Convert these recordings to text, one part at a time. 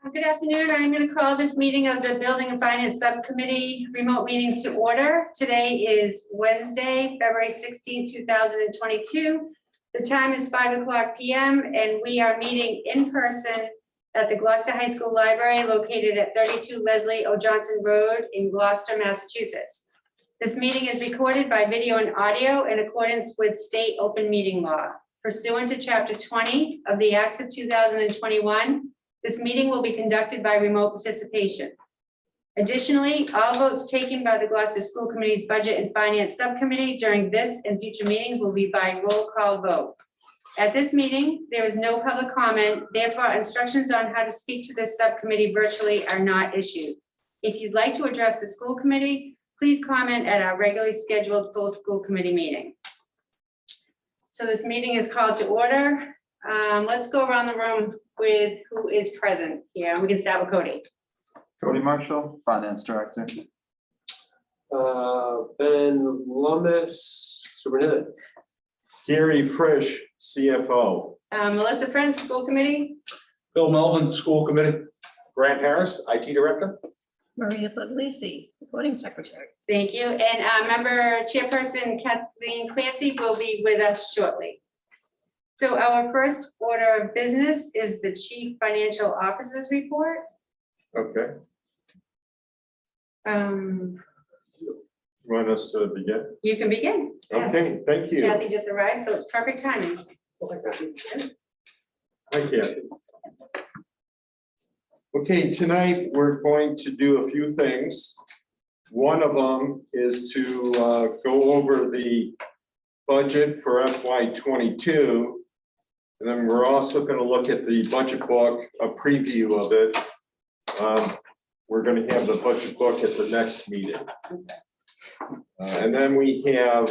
Good afternoon. I'm going to call this meeting of the Building and Finance Subcommittee remote meeting to order. Today is Wednesday, February 16, 2022. The time is 5:00 p.m. and we are meeting in person at the Gloucester High School Library located at 32 Leslie O. Johnson Road in Gloucester, Massachusetts. This meeting is recorded by video and audio in accordance with state open meeting law. Pursuant to Chapter 20 of the Acts of 2021, this meeting will be conducted by remote participation. Additionally, all votes taken by the Gloucester School Committee's Budget and Finance Subcommittee during this and future meetings will be by roll call vote. At this meeting, there is no public comment, therefore instructions on how to speak to this subcommittee virtually are not issued. If you'd like to address the school committee, please comment at our regularly scheduled full school committee meeting. So this meeting is called to order. Let's go around the room with who is present here. We can start with Cody. Cody Marshall, Finance Director. Ben Lummis, Superintendent. Gary Frisch, CFO. Melissa Prince, School Committee. Bill Melvin, School Committee. Grant Harris, IT Director. Maria Puglisi, Recording Secretary. Thank you. And member chairperson Kathleen Clancy will be with us shortly. So our first order of business is the Chief Financial Officer's report. Okay. Want us to begin? You can begin. Yes. Okay, thank you. Kathy just arrived, so it's perfect timing. Hi, Kathy. Okay, tonight we're going to do a few things. One of them is to go over the budget for FY22. And then we're also going to look at the budget book, a preview of it. We're going to have the budget book at the next meeting. And then we have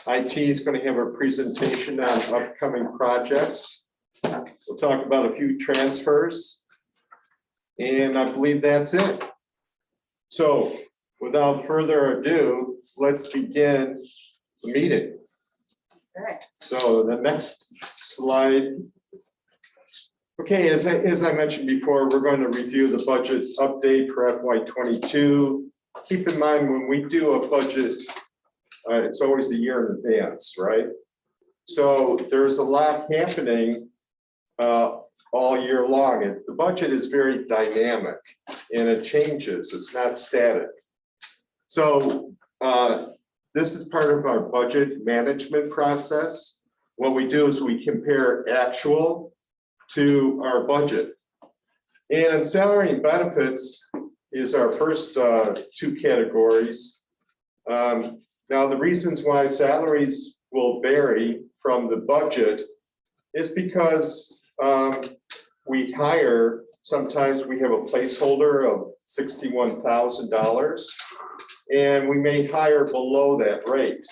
IT is going to have a presentation on upcoming projects. We'll talk about a few transfers. And I believe that's it. So without further ado, let's begin the meeting. So the next slide. Okay, as I mentioned before, we're going to review the budget update for FY22. Keep in mind when we do a budget, it's always a year in advance, right? So there's a lot happening all year long. The budget is very dynamic and it changes. It's not static. So this is part of our budget management process. What we do is we compare actual to our budget. And in salary and benefits is our first two categories. Now, the reasons why salaries will vary from the budget is because we hire, sometimes we have a placeholder of $61,000. And we may hire below that rate.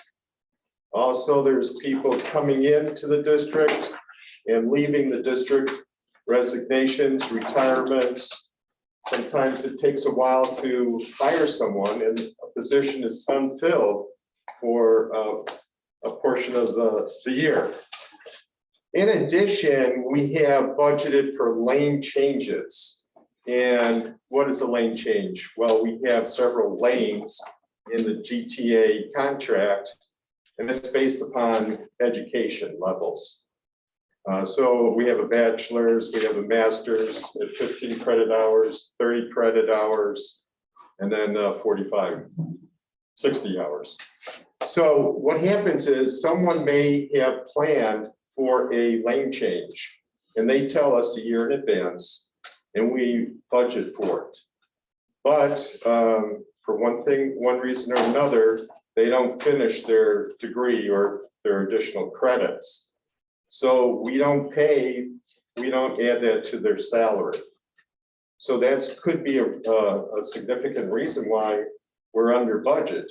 Also, there's people coming into the district and leaving the district, resignations, retirements. Sometimes it takes a while to hire someone and a position is unfilled for a portion of the year. In addition, we have budgeted for lane changes. And what is a lane change? Well, we have several lanes in the GTA contract, and it's based upon education levels. So we have a bachelor's, we have a master's at 15 credit hours, 30 credit hours, and then 45, 60 hours. So what happens is someone may have planned for a lane change, and they tell us a year in advance, and we budget for it. But for one reason or another, they don't finish their degree or their additional credits. So we don't add that to their salary. So that could be a significant reason why we're under budget.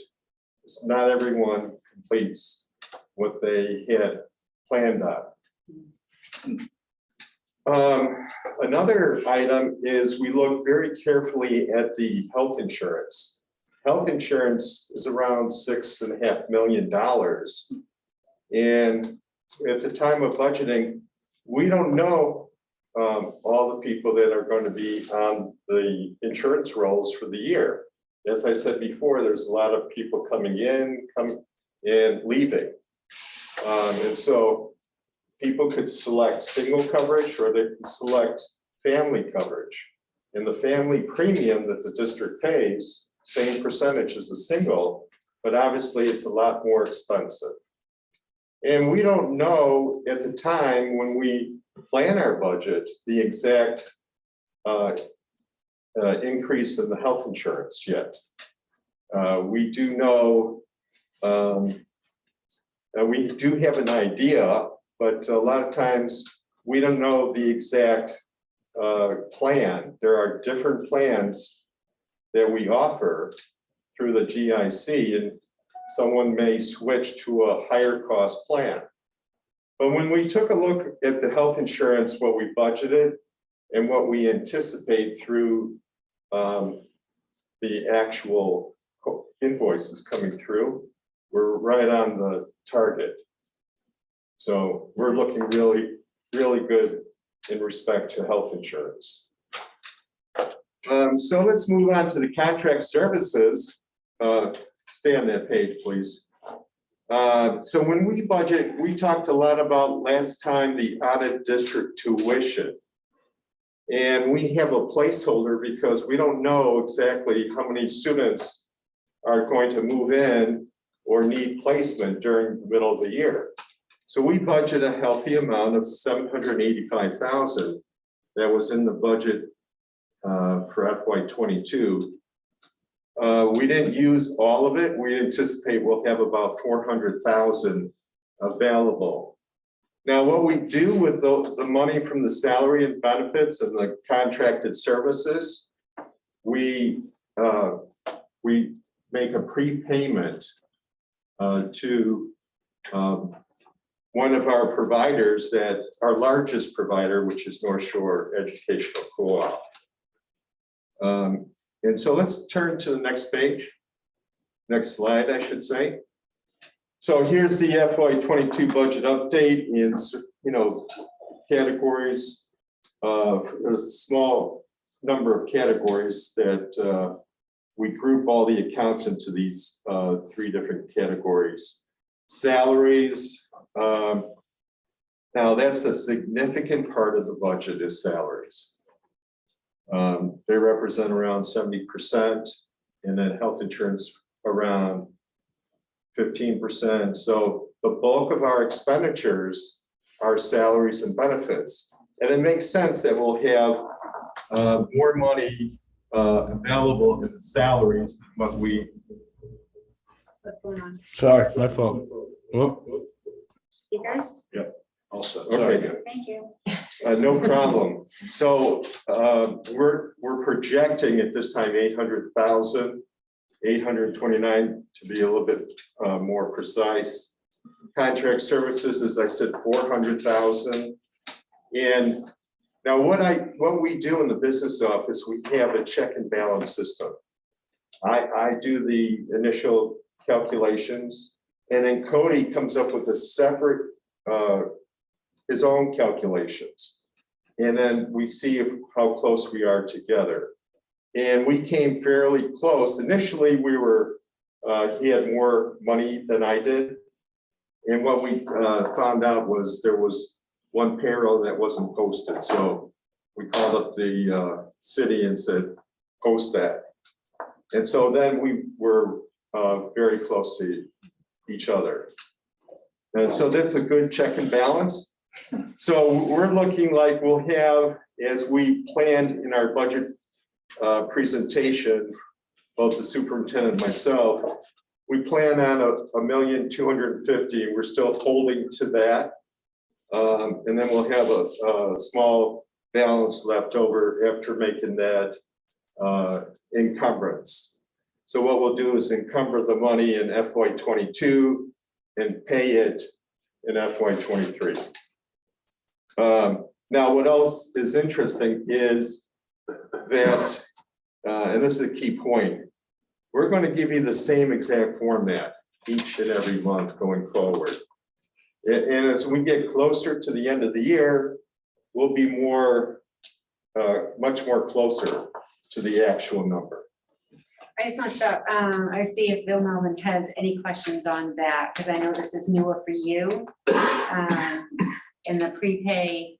It's not everyone completes what they had planned on. Another item is we look very carefully at the health insurance. Health insurance is around $6.5 million. And at the time of budgeting, we don't know all the people that are going to be on the insurance rolls for the year. As I said before, there's a lot of people coming in, and leaving. And so people could select single coverage or they can select family coverage. And the family premium that the district pays, same percentage as a single, but obviously it's a lot more expensive. And we don't know at the time when we plan our budget, the exact increase in the health insurance yet. We do know, we do have an idea, but a lot of times we don't know the exact plan. There are different plans that we offer through the GIC, and someone may switch to a higher cost plan. But when we took a look at the health insurance, what we budgeted and what we anticipate through the actual invoices coming through, we're right on the target. So we're looking really, really good in respect to health insurance. So let's move on to the contract services. Stay on that page, please. So when we budget, we talked a lot about last time the audit district tuition. And we have a placeholder because we don't know exactly how many students are going to move in or need placement during the middle of the year. So we budget a healthy amount of $785,000 that was in the budget for FY22. We didn't use all of it. We anticipate we'll have about $400,000 available. Now, what we do with the money from the salary and benefits and the contracted services, we make a prepayment to one of our providers, that our largest provider, which is North Shore Educational Co-op. And so let's turn to the next page, next slide, I should say. So here's the FY22 budget update in, categories, a small number of categories that we group all the accounts into these 3 different categories. Salaries, now that's a significant part of the budget is salaries. They represent around 70%, and then health insurance around 15%. So the bulk of our expenditures are salaries and benefits. And it makes sense that we'll have more money available in the salaries than what we. What's going on? Sorry, my fault. Whoop. Speakers? Also, okay, good. Thank you. No problem. So we're projecting at this time 800,000, 829 to be a little bit more precise. Contract services, as I said, 400,000. And now what we do in the business office, we have a check and balance system. I do the initial calculations, and then Cody comes up with a separate his own calculations. And then we see how close we are together. And we came fairly close. Initially, we were, he had more money than I did. And what we found out was there was one payroll that wasn't posted. So we called up the city and said, post that. And so then we were very close to each other. And so that's a good check and balance. So we're looking like we'll have, as we planned in our budget presentation, both the superintendent and myself, we plan on $1,250,000. We're still holding to that. And then we'll have a small balance left over after making that encumbrance. So what we'll do is encumber the money in FY22 and pay it in FY23. Now, what else is interesting is that, and this is a key point, we're going to give you the same exact format each and every month going forward. And as we get closer to the end of the year, we'll be more, much more closer to the actual number. I just want to stop, I see if Bill Melvin has any questions on that, because I know this is newer for you. And the prepay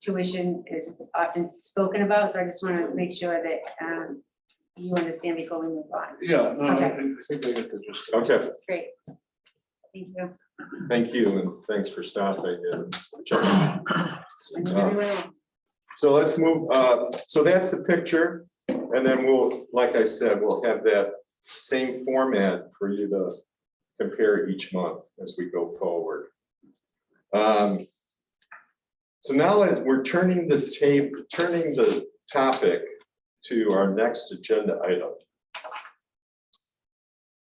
tuition is often spoken about, so I just want to make sure that you understand before we move on. Yeah, no, I Okay. think I get the gist. Okay, Great. Thank you. thank you, and thanks for stopping and checking. And you're very well. So let's move, so that's the picture, and then we'll, like I said, we'll have that same format for you to compare each month as we go forward. So now that we're turning the topic to our next agenda item.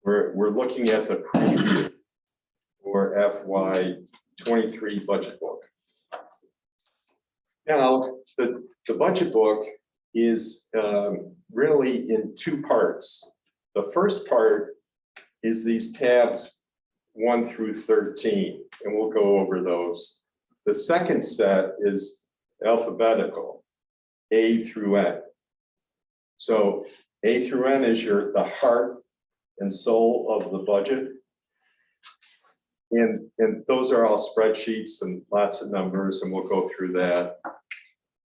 We're looking at the preview for FY23 budget book. Now, the budget book is really in two parts. The first part is these tabs 1 through 13, and we'll go over those. The second set is alphabetical, A through N. So A through N is the heart and soul of the budget. And those are all spreadsheets and lots of numbers, and we'll go through that.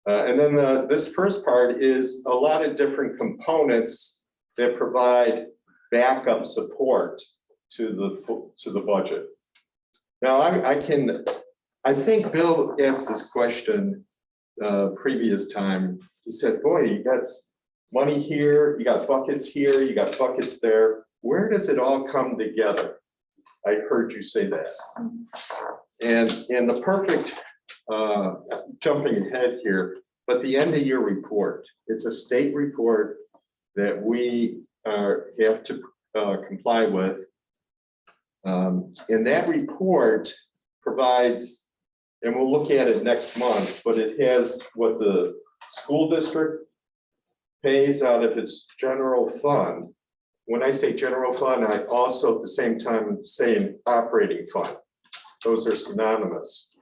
And then this first part is a lot of different components that provide backup support to the budget. Now, I think Bill asked this question previous time. He said, boy, you got money here, you got buckets here, you got buckets there. Where does it all come together? I heard you say that. And the perfect, jumping ahead here, but the end of year report, it's a state report that we have to comply with. And that report provides, and we'll look at it next month, but it has what the school district pays out of its general fund. When I say general fund, I also at the same time say operating fund. Those are synonymous.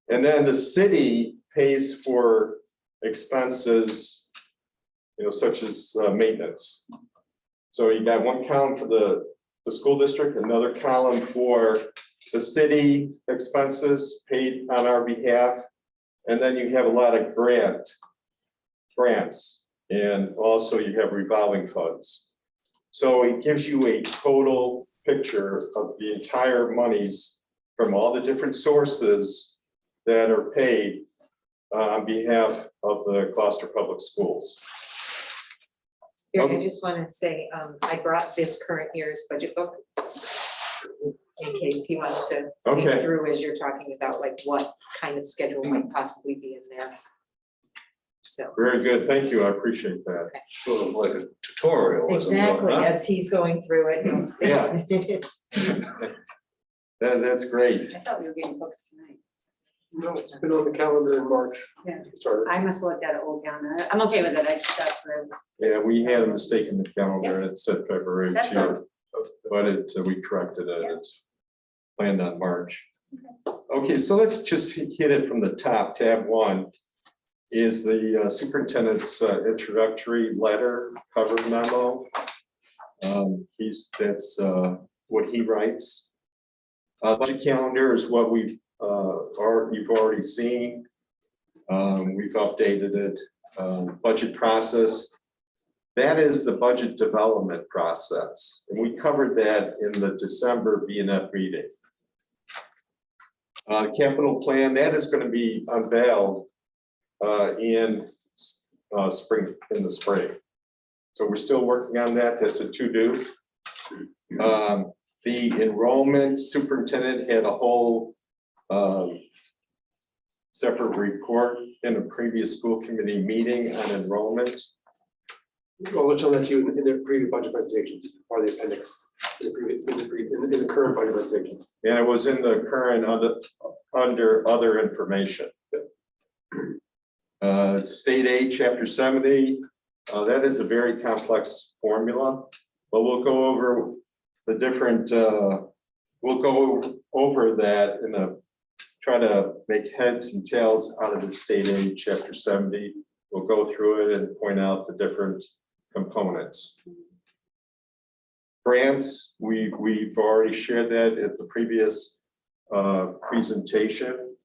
And then the city pays for expenses, such as maintenance. So you got one column for the school district, another column for the city expenses paid on our behalf. And then you have a lot of grants, and also you have revolving funds. So it gives you a total picture of the entire monies from all the different sources that are paid on behalf of the Gloucester Public Schools. Here, I just want to say, I brought this current year's budget book in case he wants to Okay. think through as you're talking about like what kind of schedule might possibly be in there. So. Very good, thank you, I appreciate that. Sort of like a tutorial. or something, Exactly, huh? as he's going through it. Yeah. That's great. I thought we were getting books tonight. No, it's been on the calendar in March. Yeah. Started. I must have looked at it old calendar. I'm okay with it. I just got through. Yeah, we had a mistake in the calendar, it said February That's 2, but we corrected it, it's planned on March. Okay, so let's just hit it from the top. Tab 1 is the superintendent's introductory letter, cover memo. That's what he writes. Budget calendar is what you've already seen. We've updated it. Budget process. That is the budget development process. And we covered that in the December BNF meeting. Capital plan, that is going to be unveiled in the spring. So we're still working on that. That's a to-do. The enrollment superintendent had a whole separate report in a previous school committee meeting on enrollment. I'll let you in the previous budget presentations or the appendix in the current budget presentations. And it was in the current under other information. State aid chapter 70. That is a very complex formula, but we'll go over the different. We'll go over that in a try to make heads and tails out of the state aid, chapter 70. We'll go through it and point out the different components. Grants, we've already shared that at the previous presentation,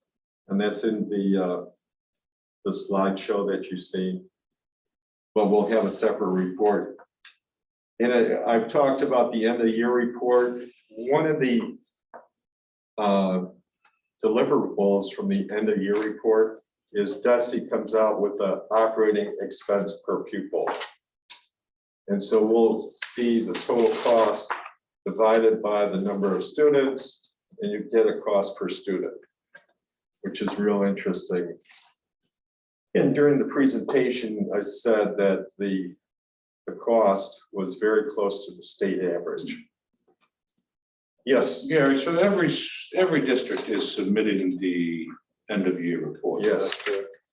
and that's in the slideshow that you've seen. But we'll have a separate report. And I've talked about the end of the year report. One of the deliverables from the end of year report is DESI comes out with the operating expense per pupil. And so we'll see the total cost divided by the number of students, and you get a cost per student, which is real interesting. And during the presentation, I said that the cost was very close to the state average. Yes, Gary, so every district is submitting the end of year report. yes,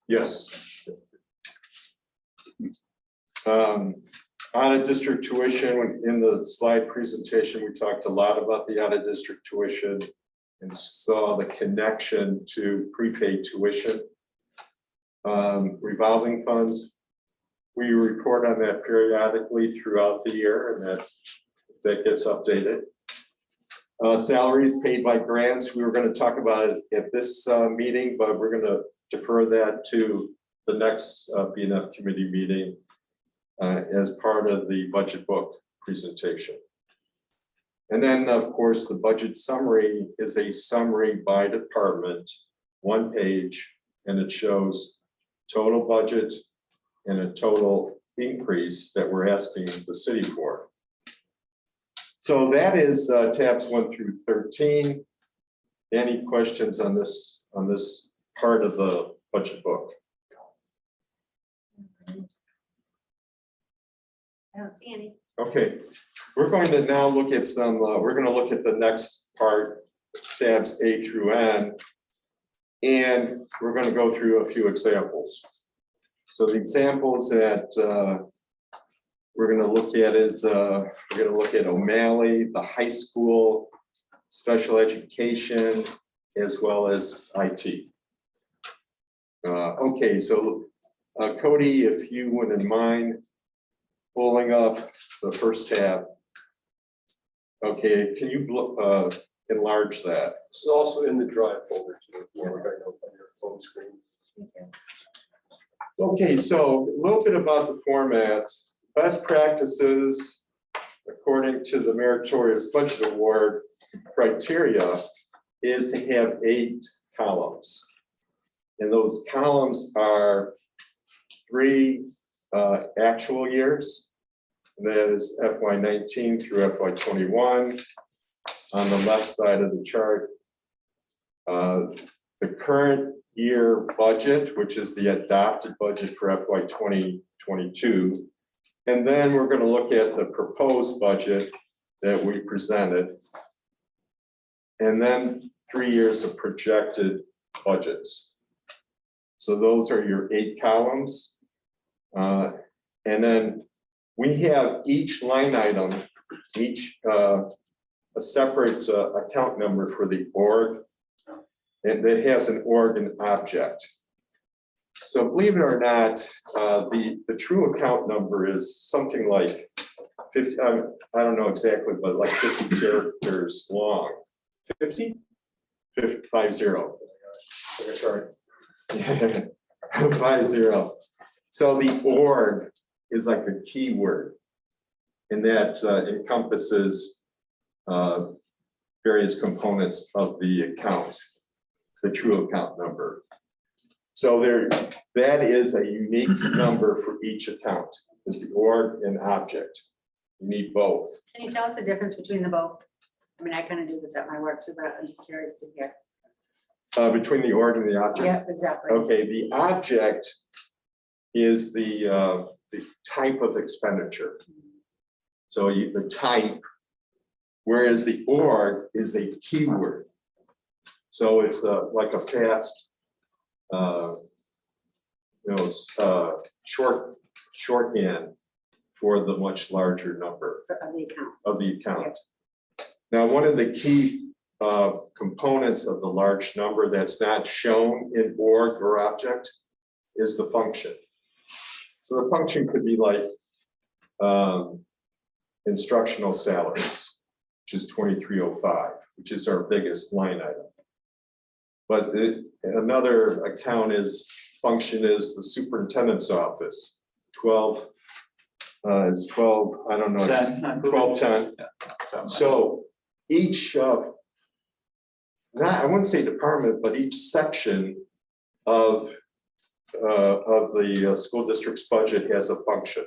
yes. Out of district tuition, in the slide presentation, we talked a lot about the out of district tuition and saw the connection to prepaid tuition. Revolving funds, we report on that periodically throughout the year, and that gets updated. Salaries paid by grants, we were going to talk about it at this meeting, but we're going to defer that to the next BNF committee meeting as part of the budget book presentation. And then, of course, the budget summary is a summary by department, one page, and it shows total budget and a total increase that we're asking the city for. So that is tabs 1 through 13. Any questions on this part of the budget book? I don't see any. Okay, we're going to now look at some, we're going to look at the next part, tabs A through N, and we're going to go through a few examples. So the examples that we're going to look at is, we're going to look at O'Malley, the high school, special education, as well as IT. Okay, so Cody, if you wouldn't mind pulling up the first tab. Okay, can you enlarge that? It's also in the drive folder too, if you want to go on your phone screen. Okay, so a little bit about the format. Best practices, according to the Meritorious Budget Award criteria, is to have 8 columns. And those columns are 3 actual years. And that is FY19 through FY21. On the left side of the chart, the current year budget, which is the adopted budget for FY 2022. And then we're going to look at the proposed budget that we presented. And then 3 years of projected budgets. So those are your 8 columns. And then we have each line item, a separate account number for the org, and it has an org and object. So believe it or not, the true account number is something like 50, I don't know exactly, but like 50 characters long. 50? 50. Okay, sorry. 50. So the org is like a keyword, and that encompasses various components of the account, the true account number. So that is a unique number for each account, is the org and object. You need both. Can you tell us the difference between the both? I mean, I kind of do this at my work too, but I'm just curious to hear. Between the org and the object? Yeah, exactly. Okay, the object is the type of expenditure. So the type, whereas the org is a keyword. So it's like a fast, shorthand for the much larger number Of the account. of the account. Now, one of the key components of the large number that's not shown in org or object is the function. So the function could be like instructional salaries, which is 2305, which is our biggest line item. But another account function is the superintendent's office, 12. It's 12, I don't know, 10, I believe. 1210. So each I wouldn't say department, but each section of the school district's budget has a function.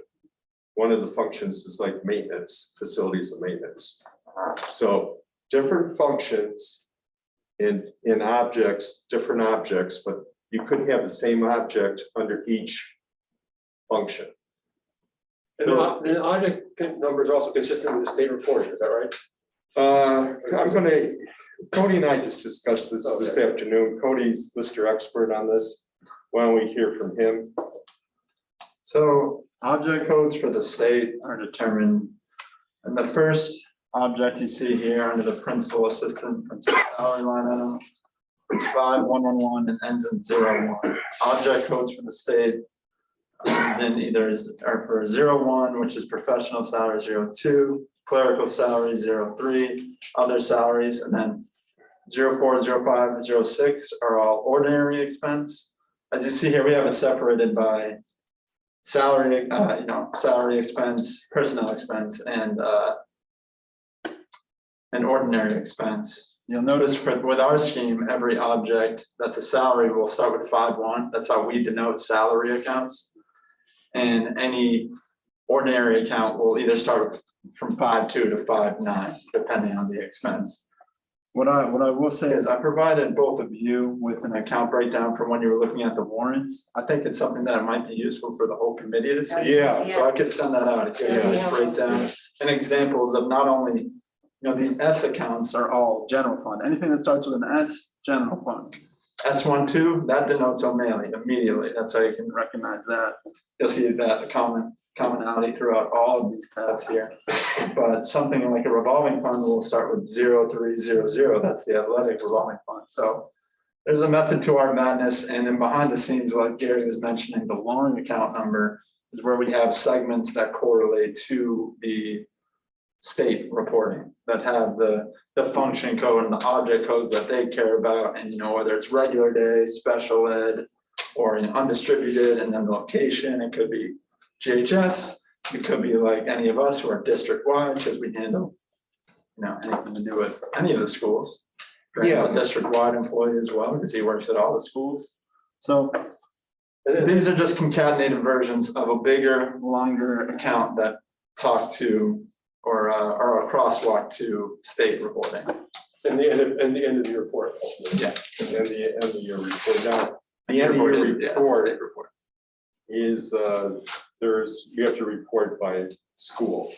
One of the functions is like maintenance, facilities and maintenance. So different functions in objects, different objects, but you couldn't have the same object under each function. And the object number is also consistent with the state report, is that right? Cody and I just discussed this afternoon. Cody's Mr. Expert on this. Why don't we hear from him? So object codes for the state are determined. And the first object you see here under the principal assistant principal salary line item, it's 5111 and ends in 01. Object codes for the state then either are for 01, which is professional salary, 02, clerical salary, 03, other salaries, and then 04, 05, 06 are all ordinary expense. As you see here, we have it separated by salary, salary expense, personnel expense, and ordinary expense. You'll notice with our scheme, every object that's a salary will start with 5-1. That's how we denote salary accounts. And any ordinary account will either start from 5.2 to 5.9, depending on the expense. What I will say is I provided both of you with an account breakdown from when you were looking at the warrants. I think it's something that might be useful for the whole committee to see. Yeah. So I could send that out. It gives you this breakdown and examples of not only, these S accounts are all general fund. Anything that starts with an S, general fund. S12, that denotes O'Malley immediately. That's how you can recognize that. You'll see that commonality throughout all of these tabs here. But something like a revolving fund will start with 0300. That's the athletic revolving fund. So there's a method to our madness. And then behind the scenes, what Gary was mentioning, the loan account number is where we have segments that correlate to the state reporting that have the function code and the object codes that they care about. And whether it's regular day, special ed, or undistributed, and then the location, it could be GHS, it could be like any of us who are district wide because we handle anything to do with any of the schools. Grant's a district wide employee as well because he works at all the schools. So these are just concatenated versions of a bigger, longer account that talk to or a crosswalk to state reporting. And the end of the report. Yeah, and the end of your report. Now, the end of your report is you have to report by school.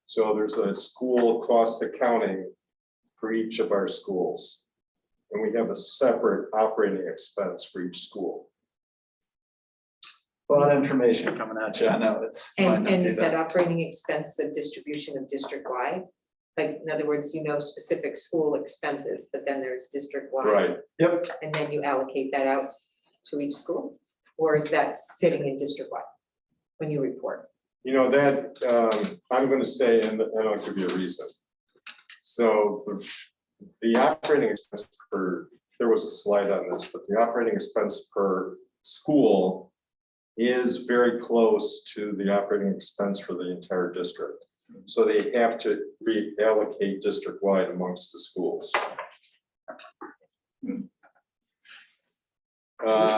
So there's a school cost accounting for each of our schools. And we have a separate operating expense for each school. A lot of information coming at you. I know it's. And is that operating expense a distribution of district-wide? Like, in other words, specific school expenses, but then there's district-wide. Right. Yep. And then you allocate that out to each school? Or is that sitting in district-wide when you report? That I'm going to say, and I'll give you a reason. So the operating expense there was a slide on this, but the operating expense per school is very close to the operating expense for the entire district. So they have to reallocate district-wide amongst the schools. And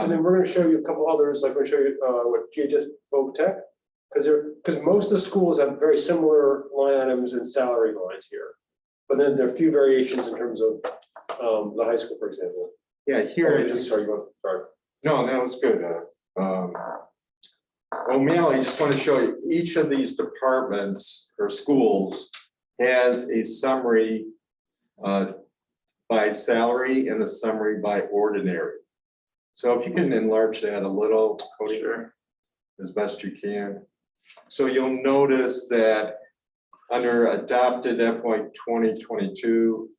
then we're going to show you a couple others, like we're going to show you what GHS Voc Tech, because most of the schools have very similar line items and salary lines here. But then there are a few variations in terms of the high school, for example. Yeah, here. Sorry. No, that was good. O'Malley, I just want to show you each of these departments or schools has a summary by salary and a summary by ordinary. So if you can enlarge that a little, Cody, as best you can. So you'll notice that under adopted FY 2022,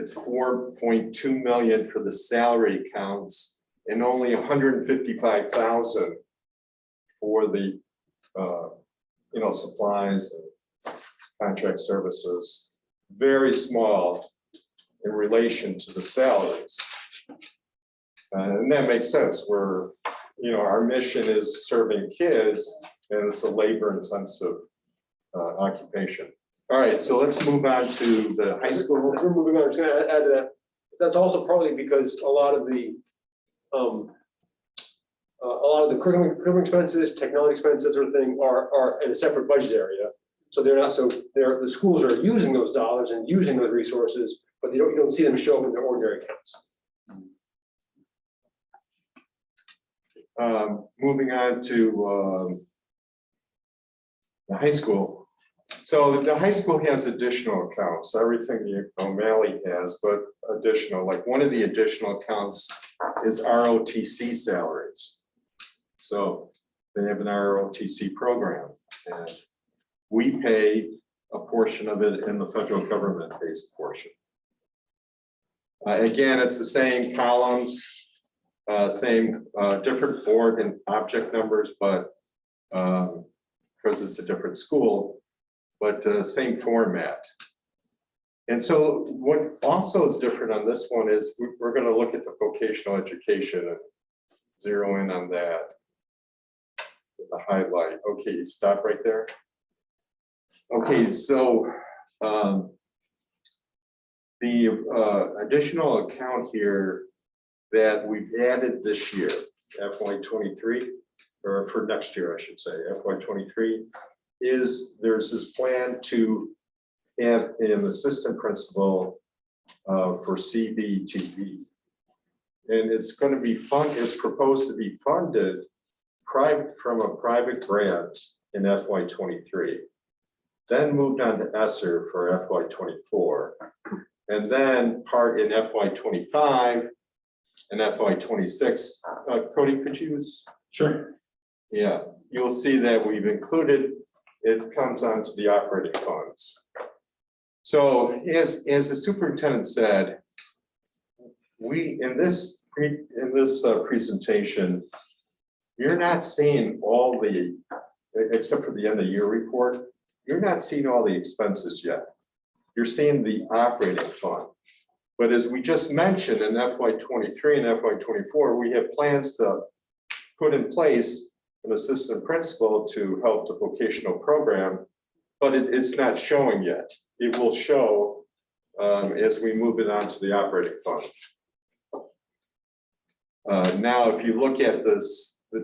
it's 4.2 million for the salary accounts and only 155,000 for the, supplies and contract services. Very small in relation to the salaries. And that makes sense. Our mission is serving kids, and it's a labor-intensive occupation. All right, so let's move on to the high school. As we're moving on, I'm just gonna add to that. That's also probably because a lot of the curriculum expenses, technology expenses, sort of thing are in a separate budget area. So they're not, the schools are using those dollars and using those resources, but you don't see them show up in their ordinary accounts. Moving on to the high school. So the high school has additional accounts, everything O'Malley has, but additional, like one of the additional accounts is ROTC salaries. So they have an ROTC program, and we pay a portion of it, and the federal government pays a portion. Again, it's the same columns, same different board and object numbers, but because it's a different school, but same format. And so what also is different on this one is we're going to look at the vocational education and zero in on that. The highlight. Okay, stop right there. Okay, so the additional account here that we've added this year, FY23, or for next year, I should say, FY23, is there's this plan to have an assistant principal for CBTV. And it's going to be it's proposed to be funded from a private grant in FY23, then moved on to ESSER for FY24, and then part in FY25 and FY26. Cody, could you use? Sure. Yeah, you'll see that we've included, it comes onto the operating funds. So as the superintendent said, we in this presentation, you're not seeing all the, except for the end of year report, you're not seeing all the expenses yet. You're seeing the operating fund. But as we just mentioned in FY23 and FY24, we have plans to put in place an assistant principal to help the vocational program, but it's not showing yet. It will show as we move it on to the operating fund. Now, if you look at the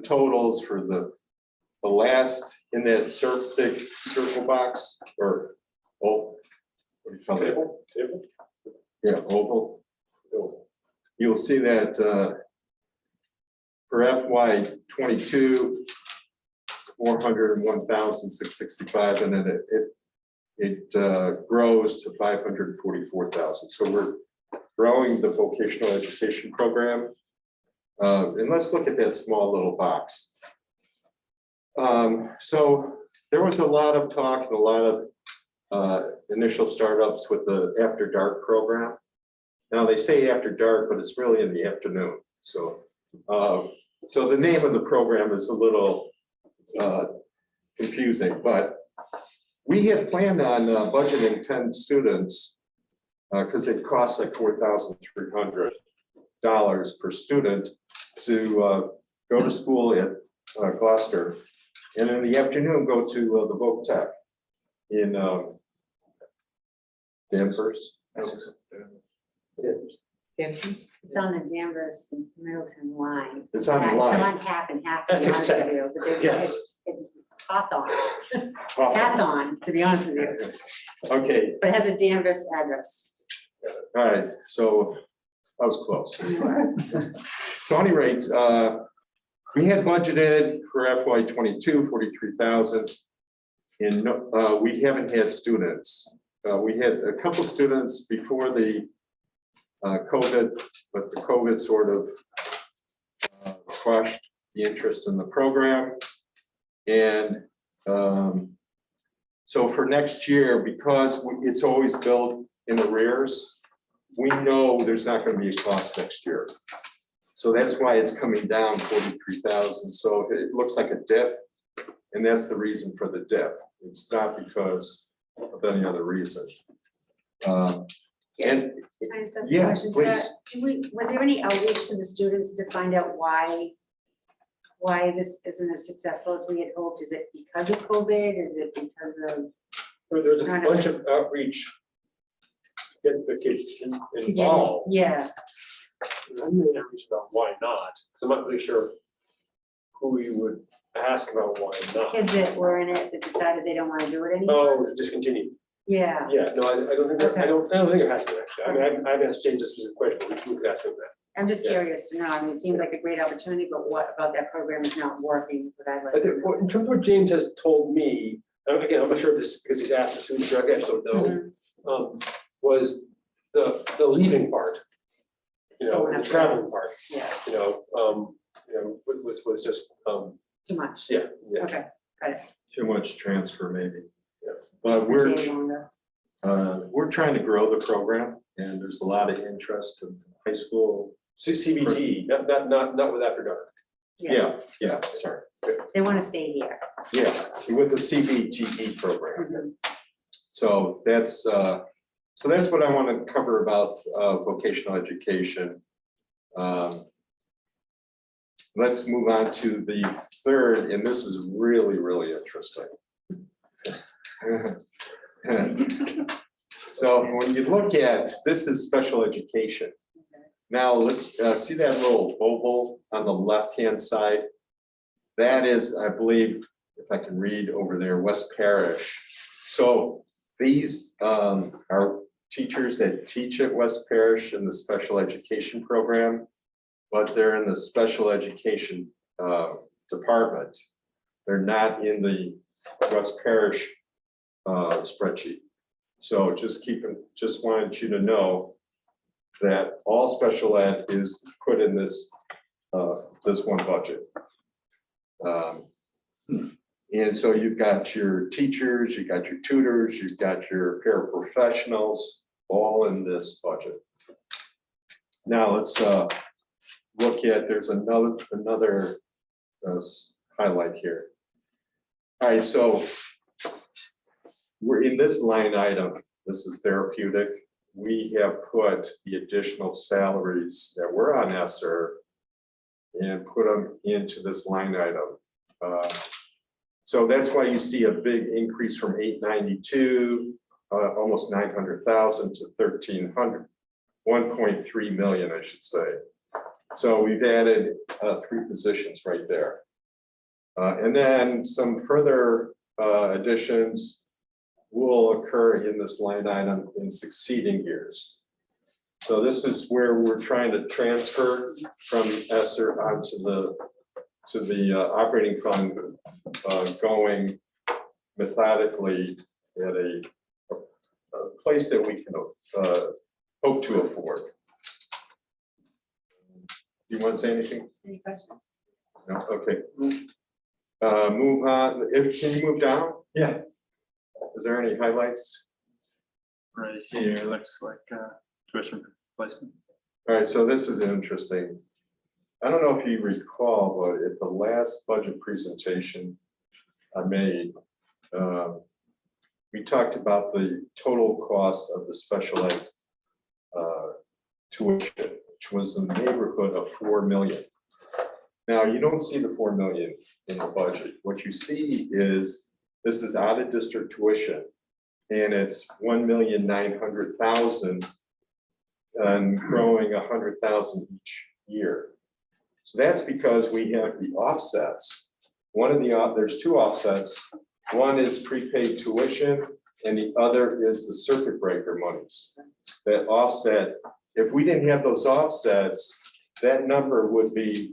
totals for the last in that big circle box, or what do you call it? Table? Yeah, oval. You'll see that for FY22, 401,665, and then it grows to 544,000. So we're growing the vocational education program. And let's look at that small little box. So there was a lot of talk and a lot of initial startups with the After Dark program. Now they say after dark, but it's really in the afternoon. So, so the name of the program is a little confusing, but we had planned on budgeting 10 students because it costs like $4,300 per student to go to school at Gloucester, and in the afternoon go to the Voc Tech in Danvers. It's on the Danvers Middleton line. It's on the It's line. on half and half, to be Essex honest Tech. with you, but Yes. it's Hawthorne, Hathon, to be honest with you, Okay, but it has a Danvers address. all right, so I was close. You are. So at any rate, we had budgeted for FY22, 43,000. And we haven't had students. We had a couple students before the COVID, but the COVID sort of squashed the interest in the program. And so for next year, because it's always billed in arrears, we know there's not gonna be a cost next year. So that's why it's coming down 43,000. So it looks like a dip. And that's the reason for the dip. It's not because of any other reason. And Can I just ask a Yeah, question? please. Was there any outreach to the students to find out why this isn't as successful as we had hoped? Is it because of COVID? Is it because of? There's a bunch of outreach. to Get the kids involved. Yeah, I'm really not reaching about why not, because I'm not really sure who you would ask about why not. kids that were in it that decided they don't want to do it anymore. Oh, discontinue. Yeah, Yeah, no, I don't think, Okay. I don't think it has to actually. I mean, I've asked James a specific question, but we could ask him that. I'm just Yeah. curious to know. I mean, it seemed like a great opportunity, but what about that program is not working? But I'd like I to think, know. well, in terms of what James has told me, and again, I'm not sure if this is because he's asked the students directly, I just don't know. Mhm. Was the leaving part. You know, the traveling part, Yeah, was just, too much. yeah. Okay, got it. too much transfer maybe. Yes. But A we're, day longer. we're trying to grow the program and there's a lot of interest in high school. CBT, not with After Dark. Yeah, sorry. They want to stay here. Yeah, with the CBGE program. Mhm. So that's what I want to cover about vocational education. Let's move on to the third, and this is really, really interesting. So when you look at, this is special education. Now, let's see that little oval on the left-hand side. That is, I believe, if I can read over there, West Parish. So these are teachers that teach at West Parish in the special education program, but they're in the special education department. They're not in the West Parish spreadsheet. So just wanted you to know that all special ed is put in this one budget. And so you've got your teachers, you've got your tutors, you've got your paraprofessionals, all in this budget. Now let's look at, there's another highlight here. All right, so we're in this line item. This is therapeutic. We have put the additional salaries that were on ESSER and put them into this line item. So that's why you see a big increase from 892, almost 900,000 to 1,300, 1.3 million, I should say. So we've added 3 positions right there. And then some further additions will occur in this line item in succeeding years. So this is where we're trying to transfer from ESSER onto the operating fund, going methodically at a place that we can hope to afford. You want to say anything? Any questions? No, okay. Move on, can you move down? Yeah. Is there any highlights? Right here, looks like tuition replacement. All right, so this is interesting. I don't know if you recall, but at the last budget presentation I made, we talked about the total cost of the special ed tuition, which was in the neighborhood of 4 million. Now, you don't see the 4 million in the budget. What you see is this is out of district tuition, and it's 1,900,000 and growing 100,000 each year. So that's because we have the offsets. There's 2 offsets. One is prepaid tuition, and the other is the circuit breaker monies that offset. If we didn't have those offsets, that number would be,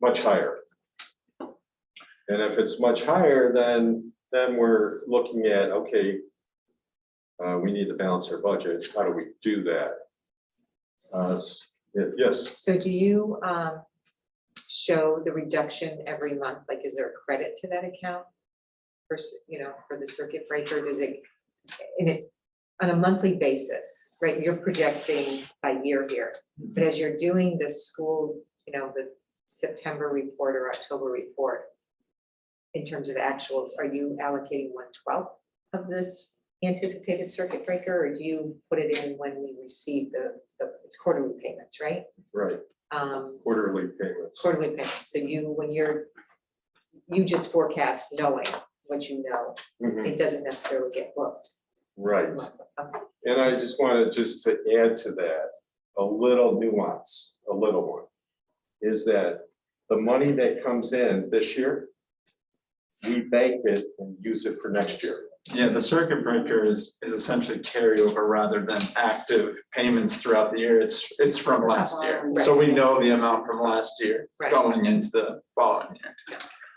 much higher. And if it's much higher, then we're looking at, okay, we need to balance our budget. How do we do that? Yes. So do you show the reduction every month? Like, is there a credit to that account? For the circuit breaker, does it, on a monthly basis, right, you're projecting by year here. But as you're doing the school, the September report or October report, in terms of actuals, are you allocating 1/12 of this anticipated circuit breaker, or do you put it in when we receive it's quarterly payments, right? Right, quarterly payments. Quarterly payments, so you just forecast knowing what you know, Mhm. it doesn't necessarily get booked. Right. Okay. And I just wanted just to add to that, a little nuance, a little one, is that the money that comes in this year, we bank it and use it for next year. Yeah, the circuit breaker is essentially carryover rather than active payments throughout the year. It's from last year. So we know the amount from last year Right. going into the following year.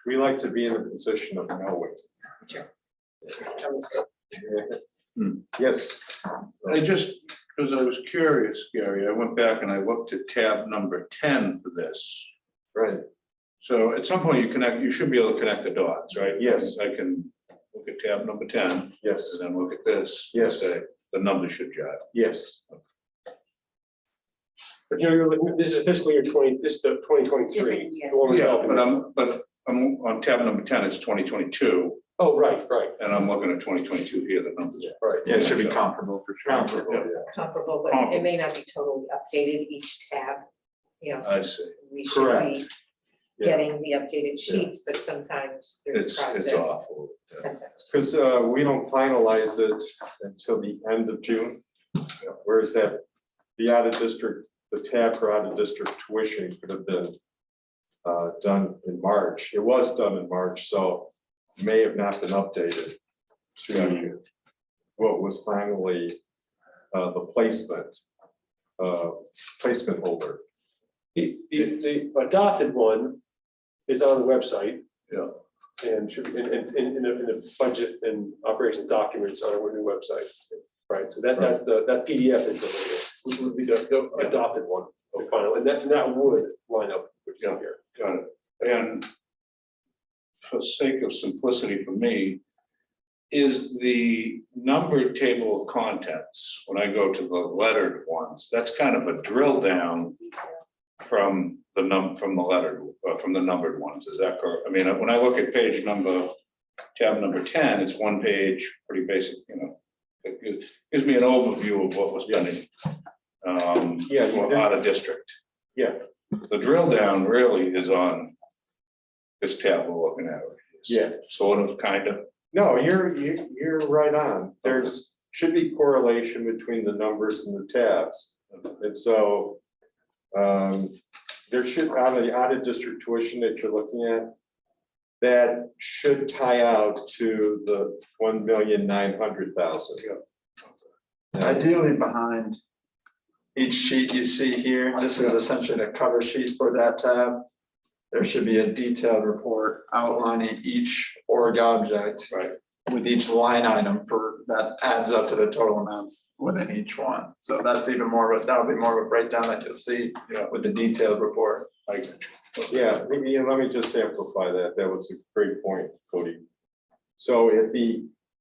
We like to be in a position of knowing. Sure. Yes, I just, because I was curious, Gary, I went back and I looked at tab number 10 for this. right, So at some point you should be able to connect the dots, right? Yes. I can look at tab number 10 yes, and then look at this. and Yes. Say, the numbers should jive. yes. But you're looking, this is fiscal year 20, this is the 2023. Different, yes. the one we're Yeah, developing. but I'm on tab number 10, it's 2022, Oh, right, and I'm looking at 2022 here, the numbers. Right. Yeah, it should be comparable for sure. Comparable, yeah. Comparable, but it may not be totally updated each tab, I see. we should Correct. be Yeah. getting the updated sheets, but sometimes through the It's process. awful. Yeah. Sometimes. Because we don't finalize it until the end of June. Whereas the out of district, the tab for out of district tuition could have been done in March. It was done in March, so may have not been updated to what was finally the placement holder. The adopted one is on the website. Yeah. And should, in the budget and operations documents on our new website. Right, so that's that PDF is the latest, which would be the adopted one, the final, and that would line up with down here. Got it. And for sake of simplicity for me, is the numbered table of contents, when I go to the lettered ones, that's kind of a drill down from the numbered ones, is that correct? I mean, when I look at tab number 10, it's one page, pretty basic, it gives me an overview of what was done Yeah, for out of district. Yeah, The drill down really is on this tab we're looking at. Yeah. Sort of, kind of. no, you're right on. Should be correlation between the numbers and the tabs. And so there should, on the out of district tuition that you're looking at, that should tie out to the 1,900,000. Ideally behind each sheet you see here, this is essentially the cover sheet for that tab. There should be a detailed report outlining each org object. Right. With each line item that adds up to the total amounts within each one. So that's even more of that'll be more of a breakdown that you'll see with the detailed report. I get you. Yeah, let me just amplify that. That was a great point, Cody. So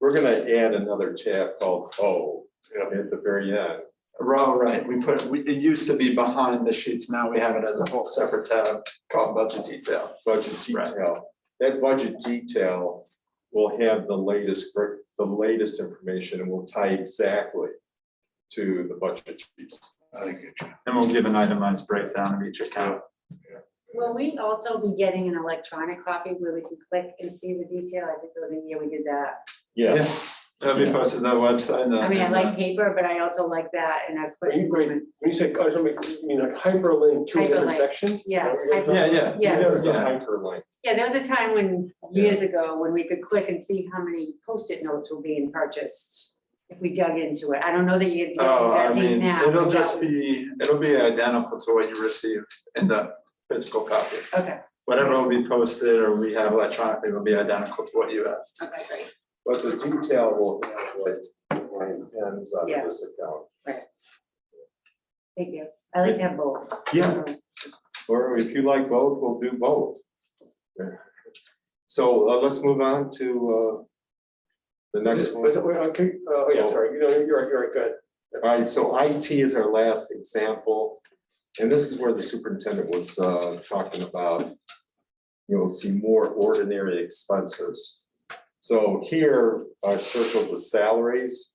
we're gonna add another tab called O at the very end. Right, it used to be behind the sheets, now we have it as a whole separate tab called budget detail. Budget detail. That budget detail will have the latest information and will tie exactly to the budget sheets. I get you. And we'll give an itemized breakdown of each account. Will we also be getting an electronic copy where we can click and see the detail? I think there was a year we did that. Yeah, That'll be posted to the website. I mean, I like paper, but I also like that and I put. When you say, you mean like hyperlink to a different Hyperlinks, section? yes, Is that what you're talking about? Yeah. Yeah. there's the Yeah. hyperlink. Yeah, there was a time years ago, when we could click and see how many Post-it notes were being purchased. If we dug into it. I don't know that you get Oh, I that deep mean, now. it'll but just that was- it'll be identical to what you receive in the physical copy. Okay, Whatever will be posted or we have electronically will be identical to what you have. okay, great. But the detail will have like line ends on Yeah. this account. Thank you. I like to have both. Yeah. Or if you like both, we'll do both. So let's move on to The next one. Okay, oh, yeah, sorry, you're right, go ahead. All right, so IT is our last example. And this is where the superintendent was talking about, you'll see more ordinary expenses. So here I circled the salaries,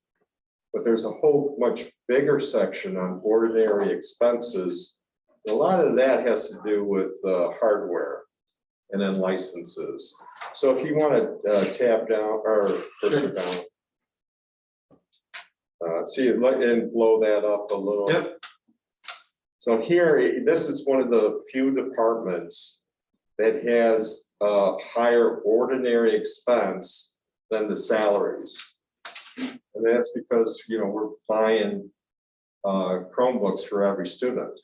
but there's a whole much bigger section on ordinary expenses. A lot of that has to do with hardware and then licenses. So if you want to tab down or cursor down. See, and blow that up a little. Yep. So here, this is one of the few departments that has a higher ordinary expense than the salaries. And that's because, we're buying Chromebooks for every student,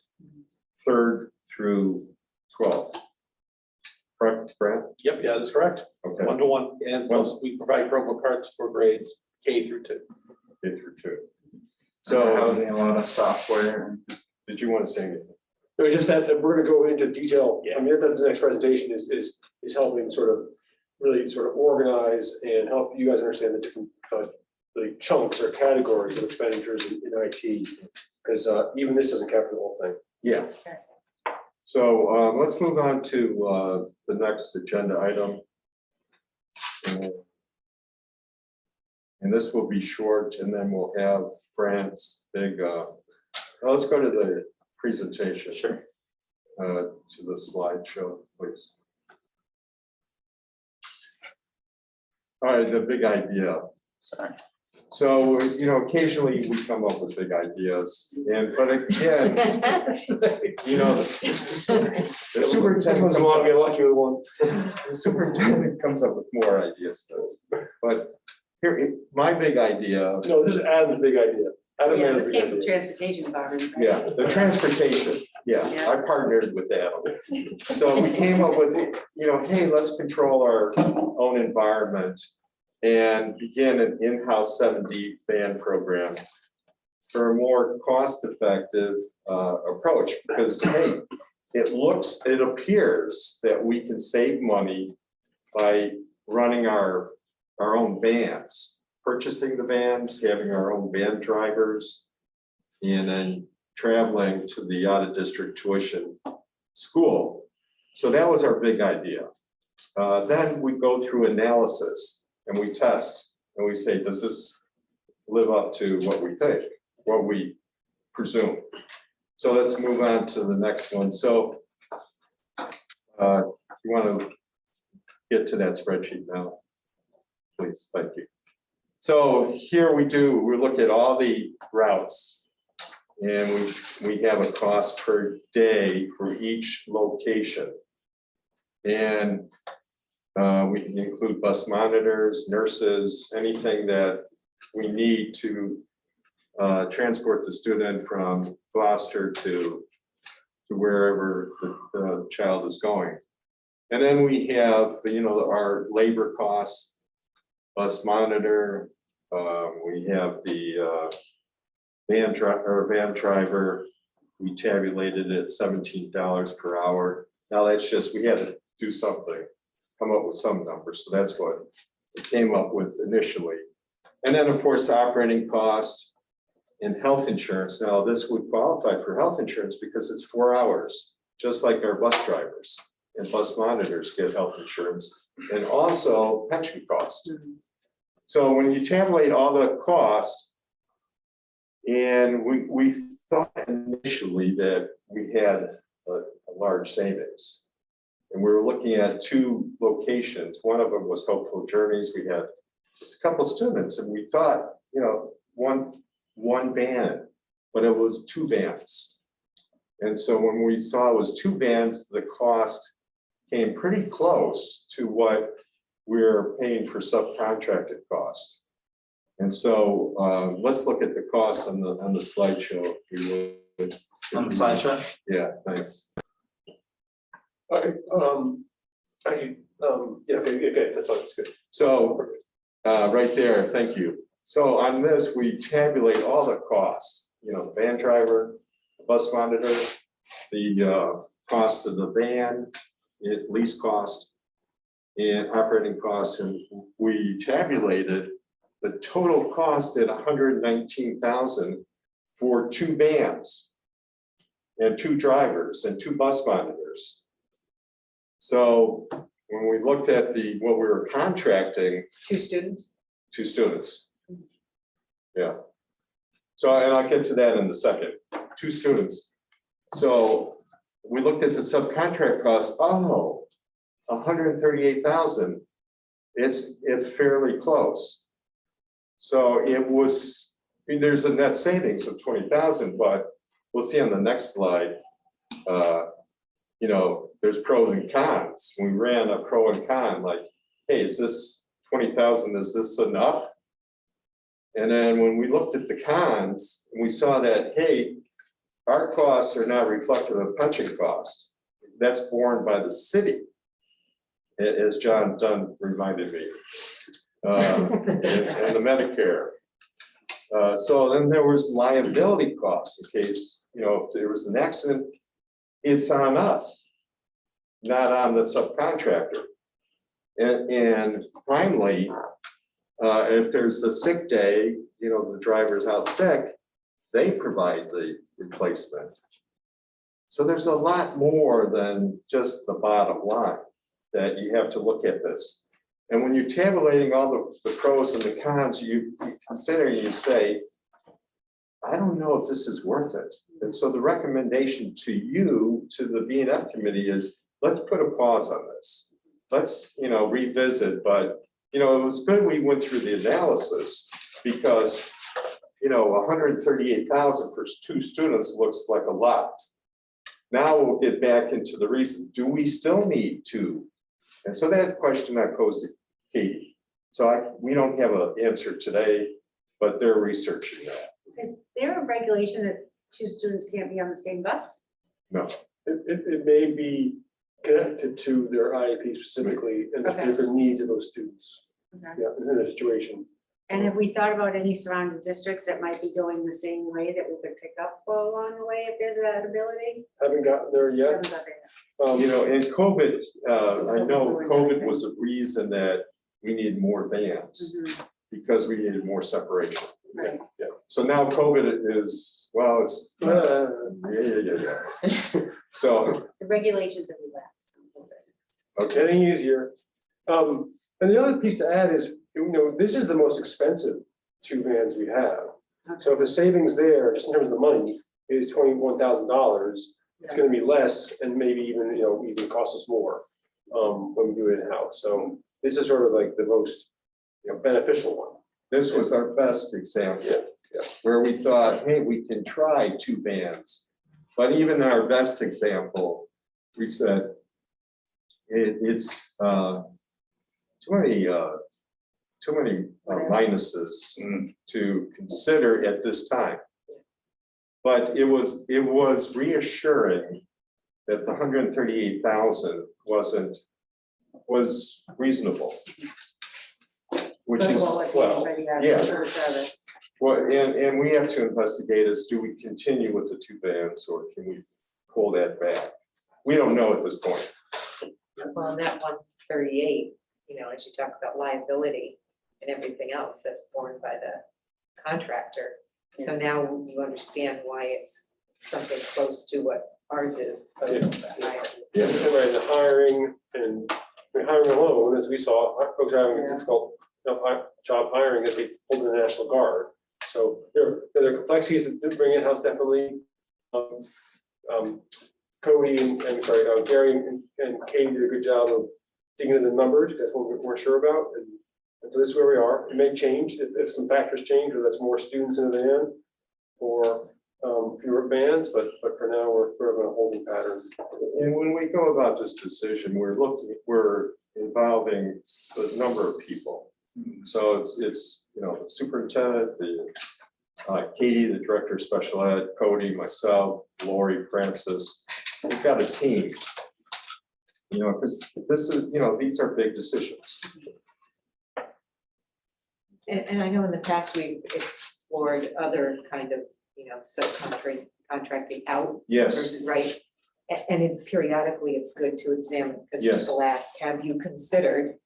3rd through 12th. Correct, Brad? Yep, yeah, that's correct. Okay. 1-to-1, and plus we provide Chromebook cards for grades K through 2. K through 2. So So, housing, a lot of software. did you want to say anything? It was just that we're gonna go into detail. I mean, that's the next presentation is helping sort of really sort of organize and help you guys understand the different the chunks or categories of expenditures in IT. Because even this doesn't capture the whole thing. Yeah. So let's move on to the next agenda item. And this will be short, and then we'll have Fran's big, let's go to the presentation. Sure. To the slideshow, please. All right, the big idea. Sorry. So, occasionally we come up with big ideas, but again, the superintendent comes want to be up, a lucky one. the superintendent comes up with more ideas though. But here, my big idea, No, this is Adam's big idea. Adam Yeah, had a this big came from idea. transportation department. right? yeah, the transportation, yeah, Yeah. I partnered with Adam. So we came up with, hey, let's control our own environment and begin an in-house 7D ban program for a more cost-effective approach, because hey, it appears that we can save money by running our own vans, purchasing the vans, having our own van drivers, and then traveling to the out-of-district tuition school. So that was our big idea. Then we go through analysis and we test and we say, does this live up to what we think, what we presume? So let's move on to the next one. So you want to get to that spreadsheet now, please, thank you. So here we look at all the routes and we have a cost per day for each location. And we can include bus monitors, nurses, anything that we need to transport the student from Gloucester to wherever the child is going. And then we have, our labor costs, bus monitor, we have the van driver, we tabulated it $17 per hour. Now that's just, we had to do something, come up with some numbers. So that's what we came up with initially. And then of course, the operating cost and health insurance. Now this would qualify for health insurance because it's 4 hours, just like our bus drivers and bus monitors get health insurance, and also pension cost. So when you tabulate all the costs, and we thought initially that we had a large savings. And we were looking at 2 locations. One of them was Hopeful Journeys. We had just a couple students and we thought, one van, but it was 2 vans. And so when we saw it was 2 vans, the cost came pretty close to what we're paying for subcontracted cost. And so let's look at the costs on the slideshow. If you would. On the slideshow? Yeah, thanks. Okay, yeah, okay, that's fine, that's good. So right there, thank you. So on this, we tabulate all the costs, the van driver, the bus monitor, the cost of the van, lease cost, and operating costs, and we tabulated the total cost at $119,000 for 2 vans and 2 drivers and 2 bus monitors. So when we looked at what we were contracting, 2 students? 2 students. Yeah. So, and I'll get to that in a second. 2 students. So we looked at the subcontract cost, oh, $138,000. It's fairly close. So it was, I mean, there's a net savings of 20,000, but we'll see on the next slide. You know, there's pros and cons. We ran a pro and con, like, hey, is this 20,000, is this enough? And then when we looked at the cons, we saw that, hey, our costs are not reflective of pension cost. That's borne by the city, as John Dunn reminded me, and the Medicare. So then there was liability costs in case, you know, if there was an accident, it's on us, not on the subcontractor. And finally, if there's a sick day, you know, the driver's out sick, they provide the replacement. So there's a lot more than just the bottom line that you have to look at this. And when you're tabulating all the pros and the cons, you consider, you say, I don't know if this is worth it. And so the recommendation to you, to the B&F committee is, let's put a pause on this. Let's, you know, revisit, but, you know, it was good we went through the analysis because, you know, 138,000 for 2 students looks like a lot. Now we'll get back into the reason, do we still need 2? And so that question I posed to Katie. So we don't have an answer today, but they're researching that. Is there a regulation that 2 students can't be on the same bus? No, It may be connected to their IEP specifically and the Okay. different needs of those students. Okay. Yeah, in their situation. And have we thought about any surrounding districts that might be going the same way that we could pick up along the way if there's that ability? Haven't gotten there yet. Haven't got there you know, and COVID, I know COVID was a reason that we need more vans yet. Mhm. because we needed more separation. Right. Yeah. So now COVID is, well, it's, yeah. So, The regulations have relaxed a little bit. okay, Getting easier. And the other piece to add is, you know, this is the most expensive 2 vans we have. So if the savings there, just in terms of the money, is $21,000, it's gonna be less and maybe even, you know, even cost us more when we do it in-house. So this is sort of like the most, you know, beneficial one. this was our best example. Yeah. Where we thought, hey, we can try 2 vans. But even our best example, we said, it's too many minuses to consider at this time. But it was reassuring that the 138,000 was reasonable. Which is, well, yeah. Well, and we have to investigate is, do we continue with the 2 vans or can we pull that back? We don't know at this point. Well, in that 138, you know, as you talk about liability and everything else that's borne by the contractor. So now you understand why it's something close to what ours is. But Yeah. higher. Yeah, right, the hiring and hiring alone, as we saw, folks are having a difficult job hiring that they pulled in the National Guard. So there are complexities that bring in-house definitely. Cody and sorry, Gary and Katie did a good job of digging into the numbers. That's what we're sure about. And so this is where we are. It may change if some factors change, whether that's more students in the van or fewer vans, but for now we're sort of in a holding pattern. And when we go about this decision, we're involving a number of people. So it's you know, the superintendent, Katie, the director of special ed, Cody, myself, Lori, Francis. We've got a team. You know, because this is, you know, these are big decisions. And I know in the past we've explored other kind of, you know, subcontracting out Yes, versus right. And then periodically it's good to examine because Yes. people ask, have you considered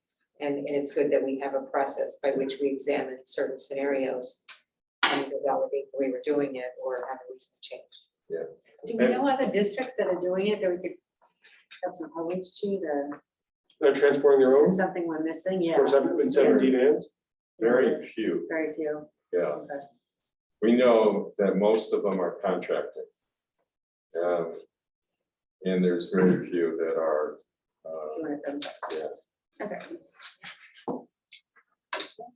And it's good that we have a process by which we examine certain scenarios and either validate the way we're doing it or have a reason to change. Do we know other districts that are doing it that we could have some outreach to, They're transporting their is own, this something we're missing? Yeah, for 17 vans. Very few, very few. yeah. Okay. We know that most of them are contracted. And there's very few that are, Doing it themselves. yeah. Okay. All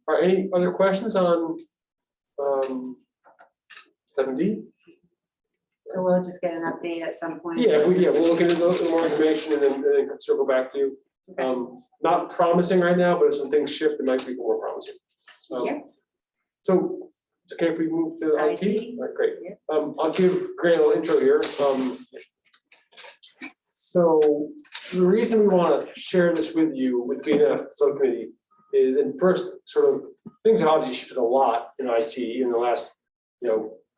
right, any other questions on 7D? So we'll just get an update at some point? Yeah, we'll look into those, more information and then circle back to you. Not promising right now, but if some things shift, it might be more promising. Yeah. So, okay, if we move to IT, IT. all right, great. Yeah. I'll give Grant a little intro here. So the reason we want to share this with you, with being a subcommittee, is in first sort of, things have obviously shifted a lot in IT in the last,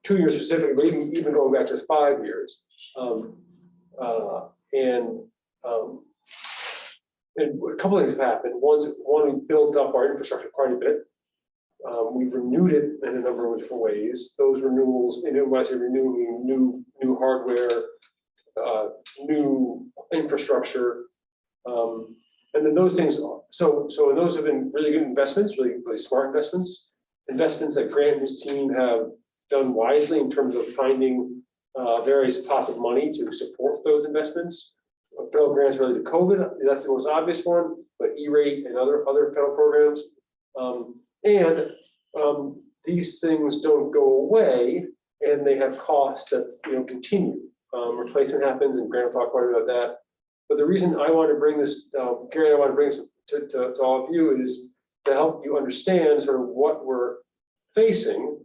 2 years specifically, but even going back just 5 years. And a couple things have happened. One, we built up our infrastructure quite a bit. We've renewed it in a number of different ways. Those renewals, and when I say renewing, new hardware, new infrastructure, and then those things. So those have been really good investments, really smart investments that Grant and his team have done wisely in terms of finding various pots of money to support those investments. Federal grants related to COVID, that's the most obvious one, but E-rate and other federal programs. These things don't go away, and they have costs that continue. Replacement happens, and Grant will talk quite a bit about that. But the reason I want to bring this, Gary, I want to bring this to all of you is to help you understand sort of what we're facing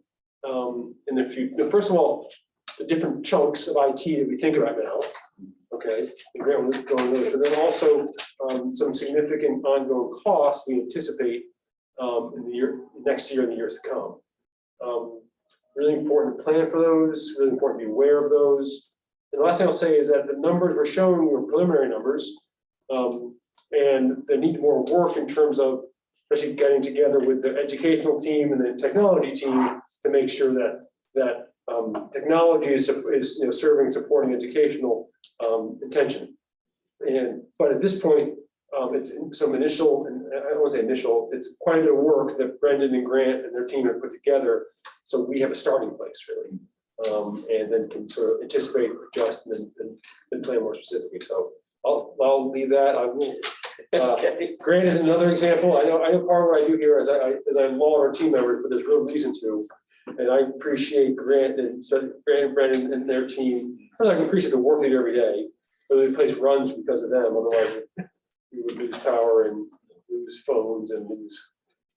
in the future. First of all, the different chunks of IT that we think about now. Okay, and Grant will go into it, but then also some significant ongoing costs we anticipate in the next year and the years to come. Really important to plan for those, really important to be aware of those. And the last thing I'll say is that the numbers we're showing you are preliminary numbers, and they need more work in terms of especially getting together with the educational team and the technology team to make sure that technology is serving and supporting educational intention. But at this point, it's some initial, and I don't want to say initial, it's quite a bit of work that Brendan and Grant and their team have put together. So we have a starting place really, and then can sort of anticipate, adjust, and plan more specifically. So I'll leave that. I will. Grant is another example. I know part of what I do here is I laud our team members, but there's real reason to. And I appreciate Grant and Brendan and their team. I can appreciate the work they do every day. But the place runs because of them. Otherwise, we would lose power and lose phones and lose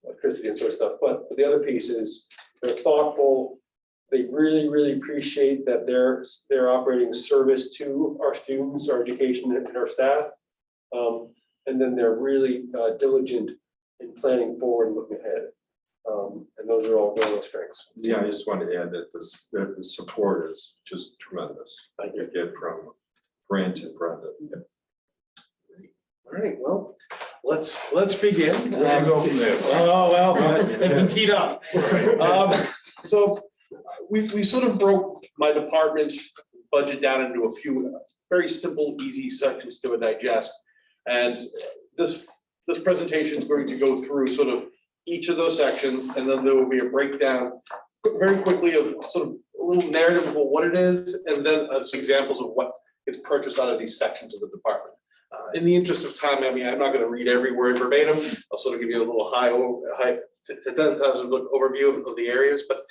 electricity and sort of stuff. But the other piece is they're thoughtful. They really, really appreciate that they're operating service to our students, our education, and our staff. And then they're really diligent in planning forward and looking ahead. And those are all real strengths. Yeah, I just wanted to add that the support is just tremendous. I get from Grant and Brendan. All right, well, let's begin. Where do you go from there? Oh, well, I've been teed up. So we sort of broke my department budget down into a few very simple, easy sections to digest. And this presentation is going to go through sort of each of those sections, and then there will be a breakdown very quickly of sort of a little narrative about what it is, and then some examples of what gets purchased out of these sections of the department. In the interest of time, I mean, I'm not going to read every word verbatim. I'll sort of give you a little high 10,000 look overview of the areas, but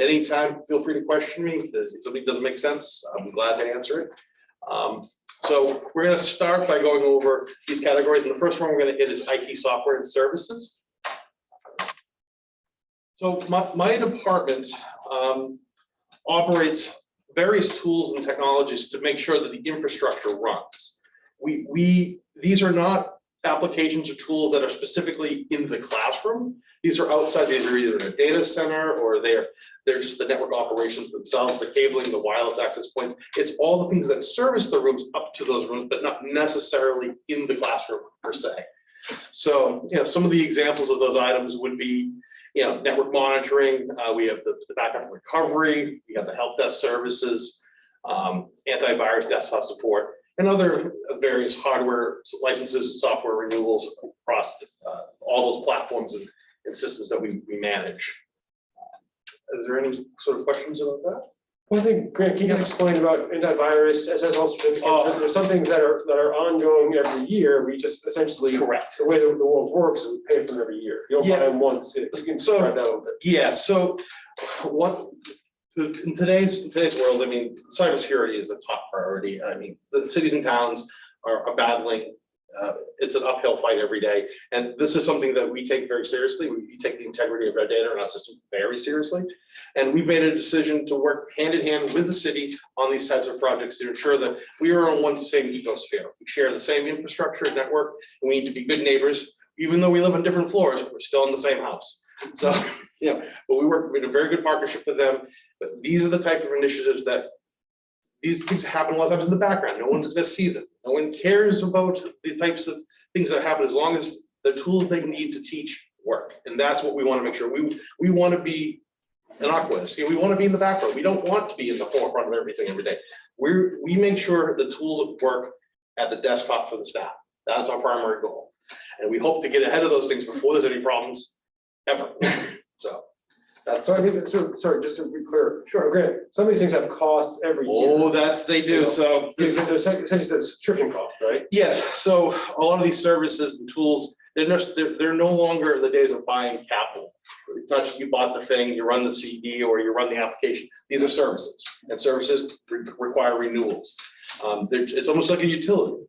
anytime, feel free to question me. If something doesn't make sense, I'm glad to answer it. So we're going to start by going over these categories, and the first one we're going to hit is IT software and services. So my department operates various tools and technologies to make sure that the infrastructure runs. These are not applications or tools that are specifically in the classroom. These are outside. These are either in a data center or they're just the network operations themselves, the cabling, the wireless access points. It's all the things that service the rooms up to those rooms, but not necessarily in the classroom per se. So, some of the examples of those items would be, network monitoring, we have the backup recovery, we have the help desk services, antivirus desktop support, and other various hardware licenses and software renewals across all those platforms and systems that we manage. Is there any sort of questions about that? One thing, Grant, can you explain about antivirus, SSL certificates? Oh. There's some things that are ongoing every year. We just essentially, Correct. the way the world works is we pay for them every year. You don't buy Yeah. them once. You can So- describe that a little bit. Yeah, so what, in today's world, I mean, cybersecurity is a top priority. I mean, the cities and towns are battling, it's an uphill fight every day. And this is something that we take very seriously. We take the integrity of our data and our system very seriously. And we've made a decision to work hand in hand with the city on these types of projects to ensure that we are on one same ecosphere. We share the same infrastructure and network, and we need to be good neighbors. Even though we live on different floors, we're still in the same house. So, but we work with a very good partnership with them. But these are the type of initiatives that these things happen a lot of times in the background. No one's gonna see them. No one cares about the types of things that happen as long as the tools they need to teach work. And that's what we want to make sure. We want to be innocuous. We want to be in the background. We don't want to be in the forefront of everything every day. We make sure the tools work at the desktop for the staff. That's our primary goal. And we hope to get ahead of those things before there's any problems ever. So that's. So I think, sorry, just to be clear. Sure. Grant, some of these things have cost every year. Oh, they do. So. There's essentially a subscription cost, right? Yes, so a lot of these services and tools, they're no longer the days of buying capital. It's not just you bought the thing, you run the CD or you run the application. These are services, and services require renewals. It's almost like a utility.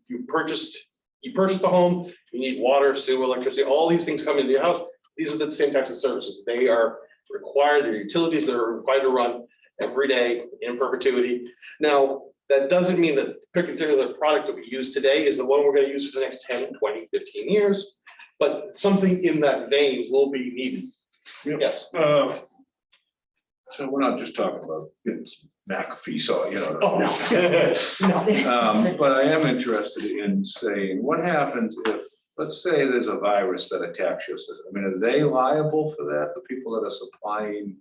You purchased the home, you need water, sewer, electricity, all these things come into your house. These are the same types of services. They are required, they're utilities that are required to run every day in perpetuity. Now, that doesn't mean that the particular product that we use today is the one we're going to use for the next 10, 20, 15 years, but something in that vein will be needed. Yep. Yes. So we're not just talking about getting some McAfee, so, Oh, no. But I am interested in saying, what happens if, let's say there's a virus that attacks your system? I mean, are they liable for that, the people that are supplying?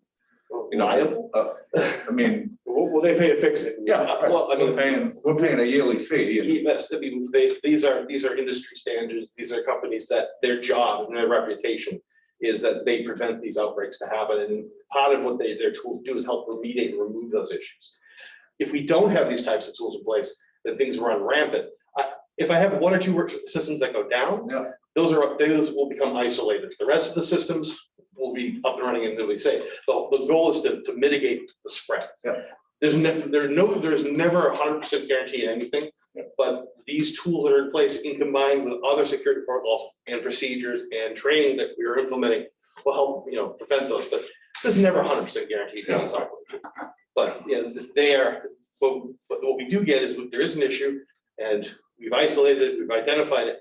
Liable? I mean, Will they pay to fix it? Yeah, well, I mean, we're paying a yearly fee. yes, I mean, these are industry standards. These are companies that their job and their reputation is that they prevent these outbreaks to happen. And part of what their tools do is help remediate and remove those issues. If we don't have these types of tools in place, then things run rampant. If I have one or two systems that go down, Yeah. those will become isolated. The rest of the systems will be up and running and they'll be safe. The goal is to mitigate the spread. Yeah. There's never 100% guarantee in anything, but these tools that are in place in combined with other security protocols and procedures and training that we are implementing will help, prevent those, but there's never 100% guaranteed downside. But they are, but what we do get is if there is an issue and we've isolated it, we've identified it,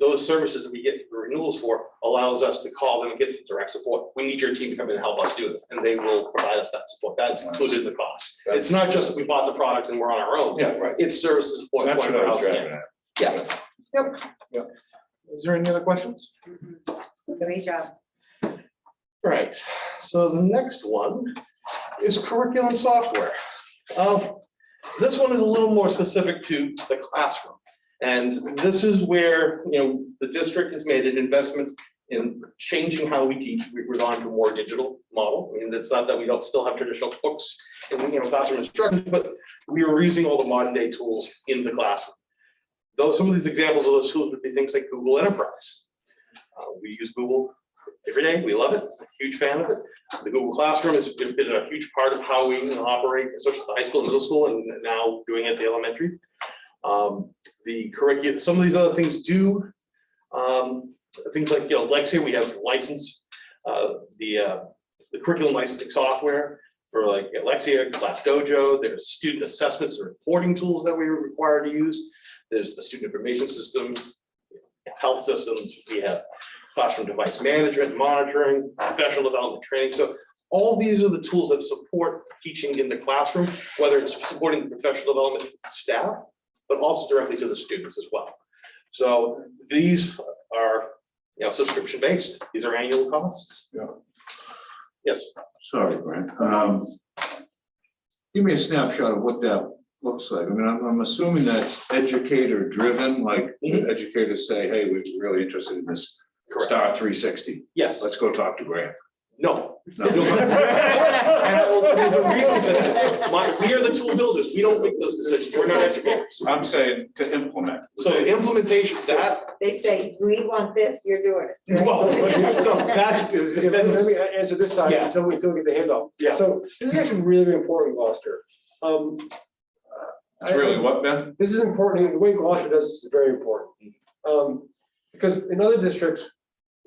those services that we get renewals for allows us to call them and get the direct support. We need your team to come in and help us do this, and they will provide us that support. That's included in the cost. It's not just that we bought the product and we're on our own. Yeah, right. It's services support. That's what I was driving at. Yeah. Yep. Is there any other questions? Great job. Right, so the next one is curriculum software. This one is a little more specific to the classroom. And this is where, the district has made an investment in changing how we teach. We're going to a more digital model. I mean, it's not that we don't still have traditional books and, classroom instruction, but we are using all the modern day tools in the classroom. Some of these examples of those tools would be things like Google Enterprise. We use Google every day. We love it. I'm a huge fan of it. The Google Classroom has been a huge part of how we operate, especially at the high school, middle school, and now doing it at the elementary. The curriculum, some of these other things do, things like, Lexia, we have license, the curriculum licensing software for like Lexia, Class Dojo. There's student assessments and reporting tools that we are required to use. There's the student information system, health systems. We have classroom device management, monitoring, professional development training. So all these are the tools that support teaching in the classroom, whether it's supporting the professional development staff, but also directly to the students as well. So these are, subscription based. These are annual costs. Yeah. Yes. Sorry, Brent. Give me a snapshot of what that looks like. I mean, I'm assuming that's educator driven, like the educators say, hey, we're really interested in this Correct. Star 360. Yes. Let's go talk to Grant. No. No. And there's a reason for that. We are the tool builders. We don't make those decisions. We're not educators. I'm saying to implement. So the implementation, that, They say, we want this, you're doing it. well, so that's. Let me answer this side Yeah. until we get the handoff. Yeah. So this is actually really, really important, Gloucester. It's really what, Ben? This is important, the way Gloucester does this is very important. Because in other districts,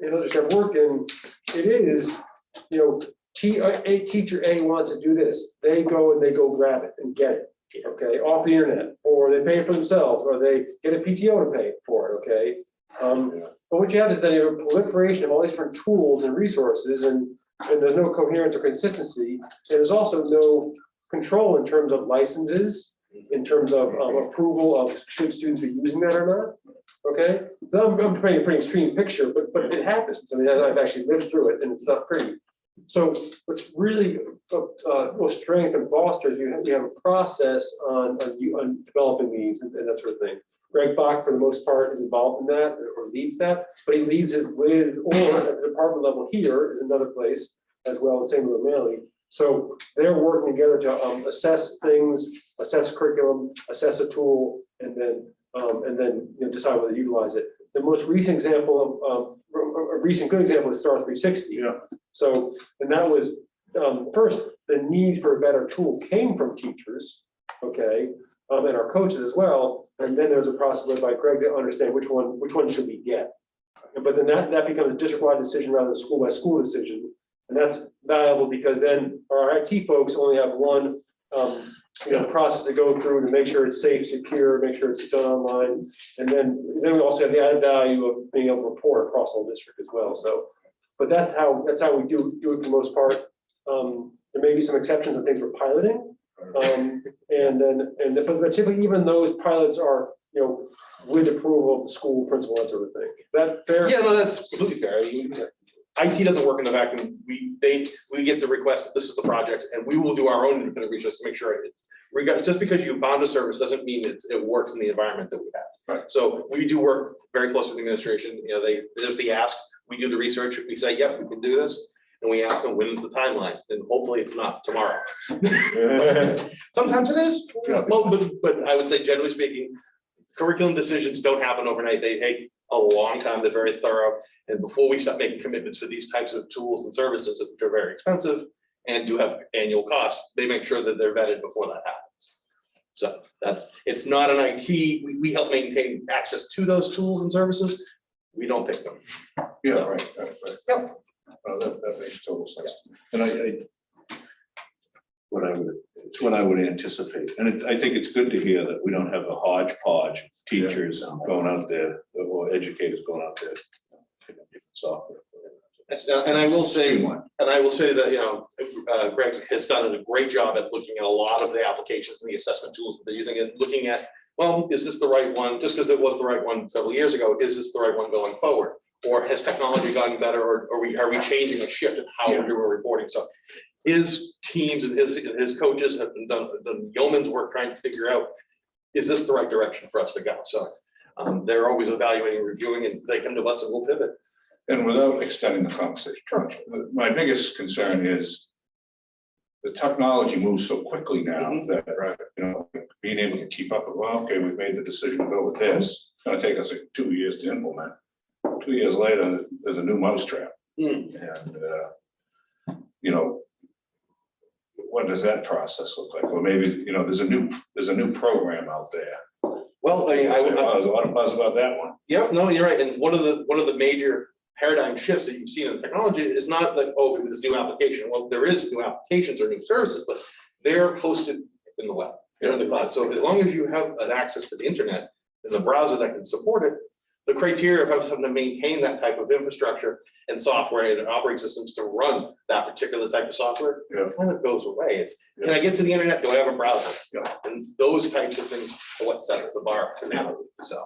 I've worked in, it is, teacher A wants to do this, they go grab it and get it, okay, off the internet, or they pay it for themselves, or they get a PTO to pay for it, okay? But what you have is then you have a proliferation of all these different tools and resources, and there's no coherence or consistency, and there's also no control in terms of licenses, in terms of approval of should students be using that or not, okay? So I'm painting a pretty extreme picture, but it happens. I mean, I've actually lived through it and it's not pretty. So what's really real strength and Gloucester is you have a process on developing these and that sort of thing. Greg Bach, for the most part, is involved in that or leads that, but he leads it with, or at the department level here is another place as well, the same with O'Malley. So they're working together to assess things, assess curriculum, assess a tool, and then decide whether to utilize it. The most recent example of a recent good example is Star 360. Yeah. So, and that was first, the need for a better tool came from teachers, okay, and our coaches as well. And then there's a process led by Greg to understand which one should we get. But then that becomes a district-wide decision rather than school by school decision. And that's valuable because then our IT folks only have one process to go through to make sure it's safe, secure, make sure it's done online. And then we also have the added value of being able to report across the whole district as well. So, but that's how we do it for the most part. There may be some exceptions and things we're piloting. But typically even those pilots are, with approval of the school principal, that sort of thing. Is that fair? Yeah, no, that's completely fair. IT doesn't work in the vacuum. We get the request, this is the project, and we will do our own independent research to make sure just because you found a service doesn't mean it works in the environment that we have. Right. So we do work very close with the administration. There's the ask, we do the research, we say, yep, we can do this. And we ask them, when's the timeline? And hopefully it's not tomorrow. Sometimes it is. Yeah. Well, but I would say generally speaking, curriculum decisions don't happen overnight. They take a long time. They're very thorough. And before we start making commitments for these types of tools and services, which are very expensive and do have annual costs, they make sure that they're vetted before that happens. So it's not an IT, we help maintain access to those tools and services. We don't pick them. Yeah, So, right. Yep. That makes total sense. And it's what I would anticipate. And I think it's good to hear that we don't have a hodgepodge of teachers going out there or educators going out there. Different software. And I will say that, Greg has done a great job at looking at a lot of the applications and the assessment tools that they're using and looking at, well, is this the right one? Just because it was the right one several years ago, is this the right one going forward? Or has technology gotten better, or are we changing a shift in how we're doing reporting? So his teams and his coaches have done the yeoman's work trying to figure out, is this the right direction for us to go? So they're always evaluating, reviewing, and they come to us and we'll pivot. And without extending the conversation, my biggest concern is the technology moves so quickly now that, being able to keep up with, well, okay, we've made the decision to go with this. It's gonna take us like 2 years to implement. 2 years later, there's a new mousetrap. And, what does that process look like? Or maybe, there's a new program out there. Well, There's a lot of buzz about that one. yeah, no, you're right. And one of the major paradigm shifts that you've seen in technology is not like, oh, this new application. Well, there is new applications or new services, but they're hosted in the web, in the cloud. So as long as you have an access to the internet and the browser that can support it, the criteria of having to maintain that type of infrastructure and software and operating systems to run that particular type of software kind of goes away. It's, can I get to the internet? Do I have a browser? And those types of things are what sets the bar for now. So.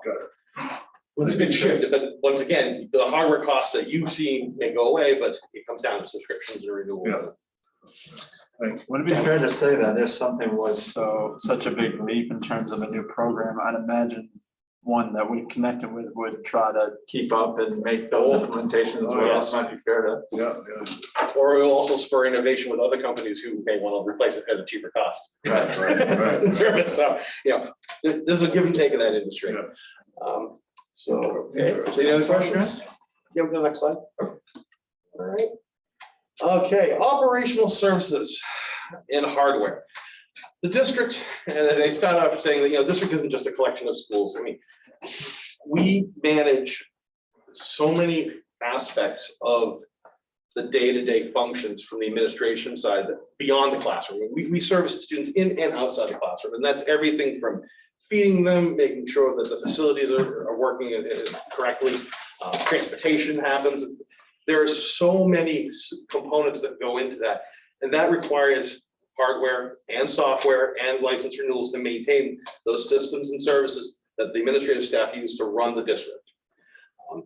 It's been shifted, but once again, the hardware costs that you've seen may go away, but it comes down to subscriptions and renewals. Would it be fair to say that if something was such a big leap in terms of a new program, I'd imagine one that we connected with would try to keep up and make those implementations as well. yes. It might be fair to. Yeah. Or it will also spur innovation with other companies who may want to replace it at a cheaper cost. Right. Service, so, there's a give and take in that industry. Yeah. So, okay, any other questions? Yeah, we'll go to the next slide. All right. Okay, operational services and hardware. The district, and they start off saying that, district isn't just a collection of schools. I mean, we manage so many aspects of the day-to-day functions from the administration side that beyond the classroom. We service students in and outside the classroom, and that's everything from feeding them, making sure that the facilities are working correctly. Transportation happens. There are so many components that go into that, and that requires hardware and software and license renewals to maintain those systems and services that the administrative staff use to run the district.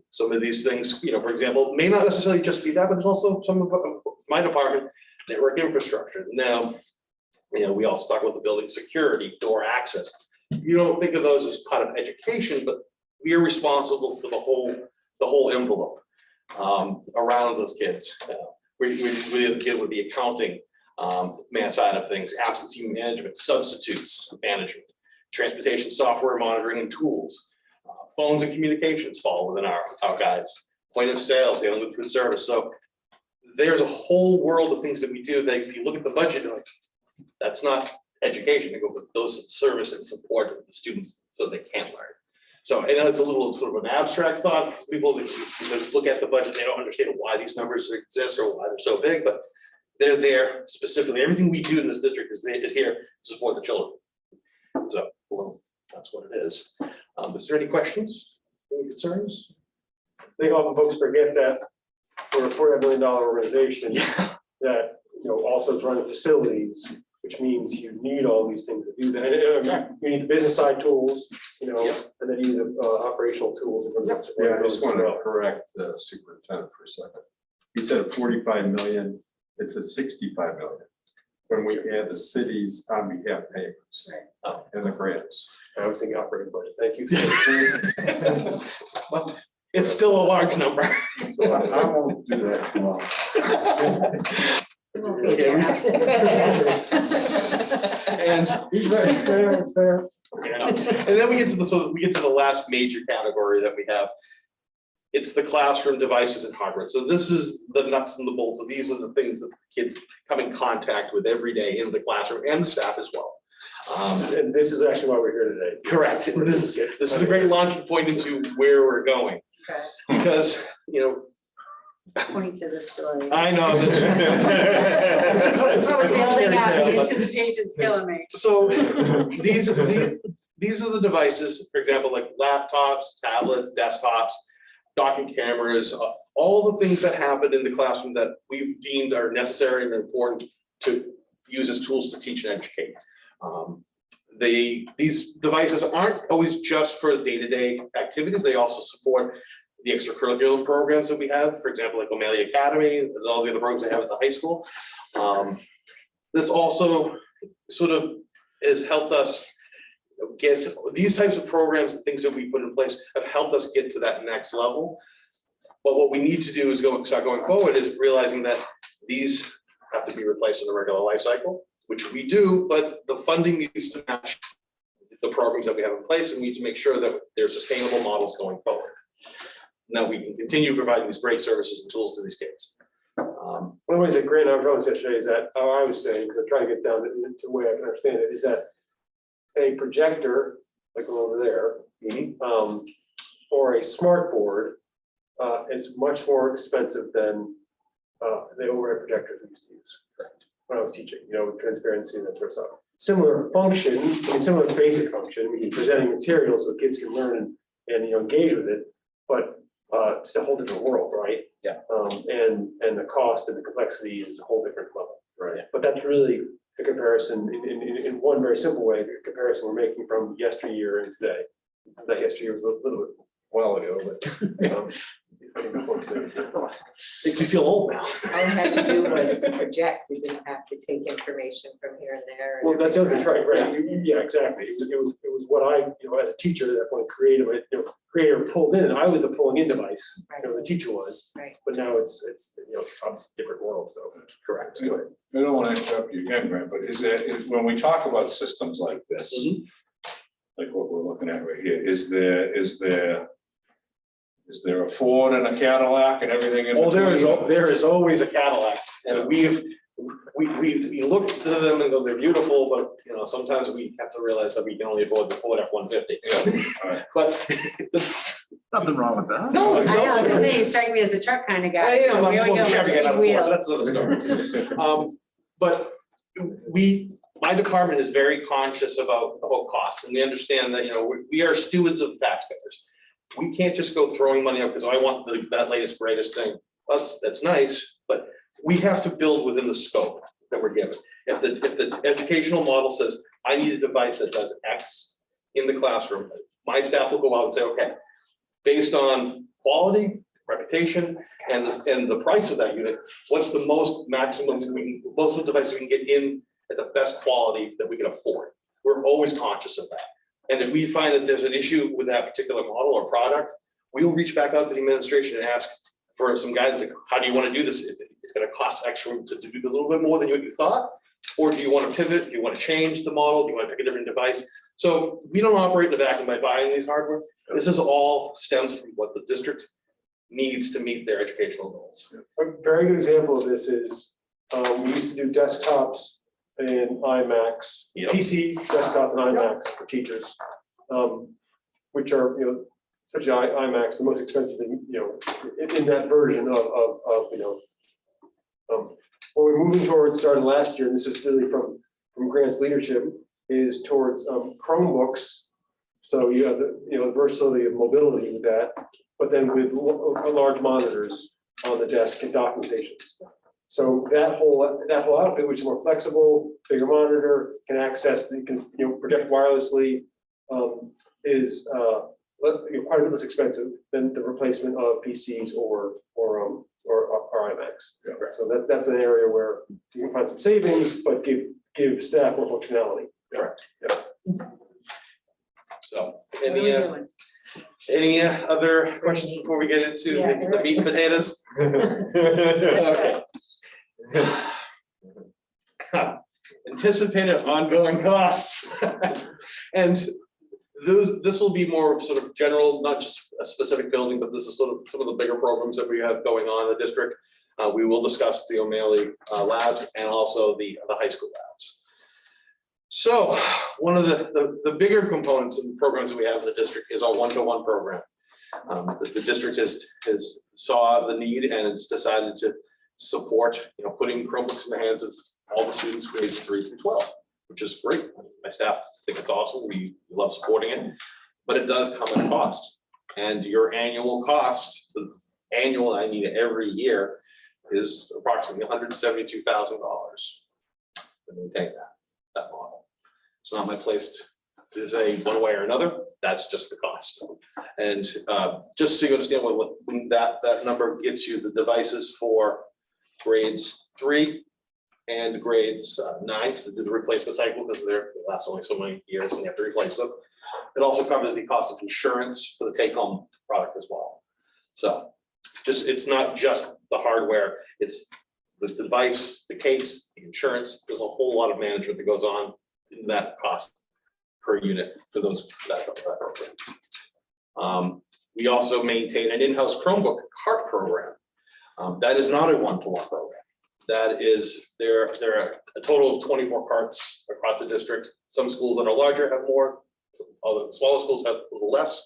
Some of these things, for example, may not necessarily just be that, but there's also some of my department, network infrastructure. Now, we also talk about the building security, door access. You don't think of those as part of education, but we are responsible for the whole envelope around those kids. We deal with the accounting side of things, absentee management, substitutes management, transportation software monitoring and tools. Phones and communications fall within our guides. Point of sales, dealing with food service. So there's a whole world of things that we do that if you look at the budget, you're like, that's not education. They go with those service and support of the students so they can learn. So I know it's a little sort of an abstract thought. People that look at the budget, they don't understand why these numbers exist or why they're so big, but they're there specifically. Everything we do in this district is here to support the children. So, well, that's what it is. Is there any questions, any concerns? I think often folks forget that we're a $4 million organization that, also is running facilities, which means you need all these things to do that. And, you need the business side tools, and then you need the operational tools. Yeah, I just want to correct the superintendent for a second. He said 45 million, it's a 65 million. When we add the city's on behalf payments and the grants. I was thinking operating budget. Thank you. Well, it's still a large number. So I won't do that tomorrow. And It's fair, it's fair. and then we get to the last major category that we have. It's the classroom devices and hardware. So this is the nuts and the bolts. So these are the things that the kids come in contact with every day in the classroom and the staff as well. And this is actually why we're here today. Correct. This is a great launching point into where we're going. Okay. Because, Point to the story. I know. It's not like a Building fairy out, tale, the but- anticipation's killing me. So these are the devices, for example, like laptops, tablets, desktops, docking cameras, all the things that happen in the classroom that we've deemed are necessary and important to use as tools to teach and educate. These devices aren't always just for day-to-day activities. They also support the extracurricular programs that we have, for example, like O'Malley Academy and all the other programs they have at the high school. This also sort of has helped us get these types of programs and things that we put in place have helped us get to that next level. But what we need to do is start going forward is realizing that these have to be replaced in the regular life cycle, which we do, but the funding needs to match the programs that we have in place, and we need to make sure that there's sustainable models going forward. Now we can continue providing these great services and tools to these kids. One of the ways that Grant and I was yesterday is that, how I was saying, because I'm trying to get down to the way I can understand it, is that a projector, like over there, or a smart board, is much more expensive than the overhead projectors we used to use when I was teaching, with transparency and that sort of stuff. Similar function, similar basic function, presenting materials so kids can learn and engage with it, but it's a whole different world, right? Yeah. And the cost and the complexity is a whole different level. Right. But that's really the comparison in one very simple way, the comparison we're making from yesteryear and today. That yesteryear was a little bit while ago, but. Makes me feel old now. All you had to do was project, you didn't have to take information from here and there. and Well, that's the other thing, right, everything right, yeah, exactly, it was what I, as a teacher, at that point, creator pulled in, I was the pulling in device, the teacher was. Right. But now it's, obviously different world, so. Correct. I don't want to interrupt you again, Grant, but when we talk about systems like this, like what we're looking at right here, is there a Ford and a Cadillac and everything in Oh, between? there is always a Cadillac, and we look to them and go, they're beautiful, but, sometimes we have to realize that we can only afford the Ford F-150. Yeah, all right. But, Nothing wrong with that. no, I know, I was gonna say, you strike me as a truck kind of guy. I am, so I'm here we Ford go, Chevy, big and I'm Ford, wheels. that's another story. But my department is very conscious about costs, and we understand that, we are stewards of taxpayers. We can't just go throwing money out because I want that latest, greatest thing. That's nice, but we have to build within the scope that we're given. If the educational model says, I need a device that does X in the classroom, my staff will go out and say, okay, based on quality, reputation, and the price of that unit, what's the most devices we can get in at the best quality that we can afford? We're always conscious of that. And if we find that there's an issue with that particular model or product, we'll reach back out to the administration and ask for some guidance, like, how do you want to do this? If it's going to cost extra to do a little bit more than what you thought, or do you want to pivot? Do you want to change the model? Do you want to pick a different device? So we don't operate in a vacuum by buying these hardware. This is all stems from what the district needs to meet their educational goals. A very good example of this is, we used to do desktops and iMacs, Yep. PC desktops and iMacs for teachers, which are, especially iMacs, the most expensive thing, in that version of what we're moving towards starting last year, and this is really from Grant's leadership, is towards Chromebooks. So you have the versatility of mobility with that, but then with large monitors on the desk and docking stations. So that whole outfit, which is more flexible, bigger monitor, can access, project wirelessly, is quite a bit less expensive than the replacement of PCs or iMacs. Yeah. So that's an area where you can find some savings, but give staff more functionality. Correct. Yeah. So, What are we doing? any other questions before we get into Yeah, the meat and potatoes? Okay. Anticipated ongoing costs. And this will be more sort of general, not just a specific building, but this is sort of some of the bigger programs that we have going on in the district. We will discuss the O'Malley labs and also the high school labs. So one of the bigger components of the programs that we have in the district is our one-to-one program. The district has saw the need and it's decided to support, putting Chromebooks in the hands of all the students grades 3 through 12, which is great. My staff think it's awesome. We love supporting it, but it does come at a cost. And your annual cost, I mean every year, is approximately $172,000 to maintain that model. It's not my place to say one way or another. That's just the cost. And just so you understand when that number gets you the devices for grades 3 and grades 9 to do the replacement cycle because they last only so many years and you have to replace them. It also covers the cost of insurance for the take-home product as well. So it's not just the hardware, it's the device, the case, the insurance. There's a whole lot of management that goes on in that cost per unit for that program. We also maintain an in-house Chromebook cart program. That is not a one-to-one program. That is, there are a total of 24 carts across the district. Some schools that are larger have more, other smaller schools have a little less,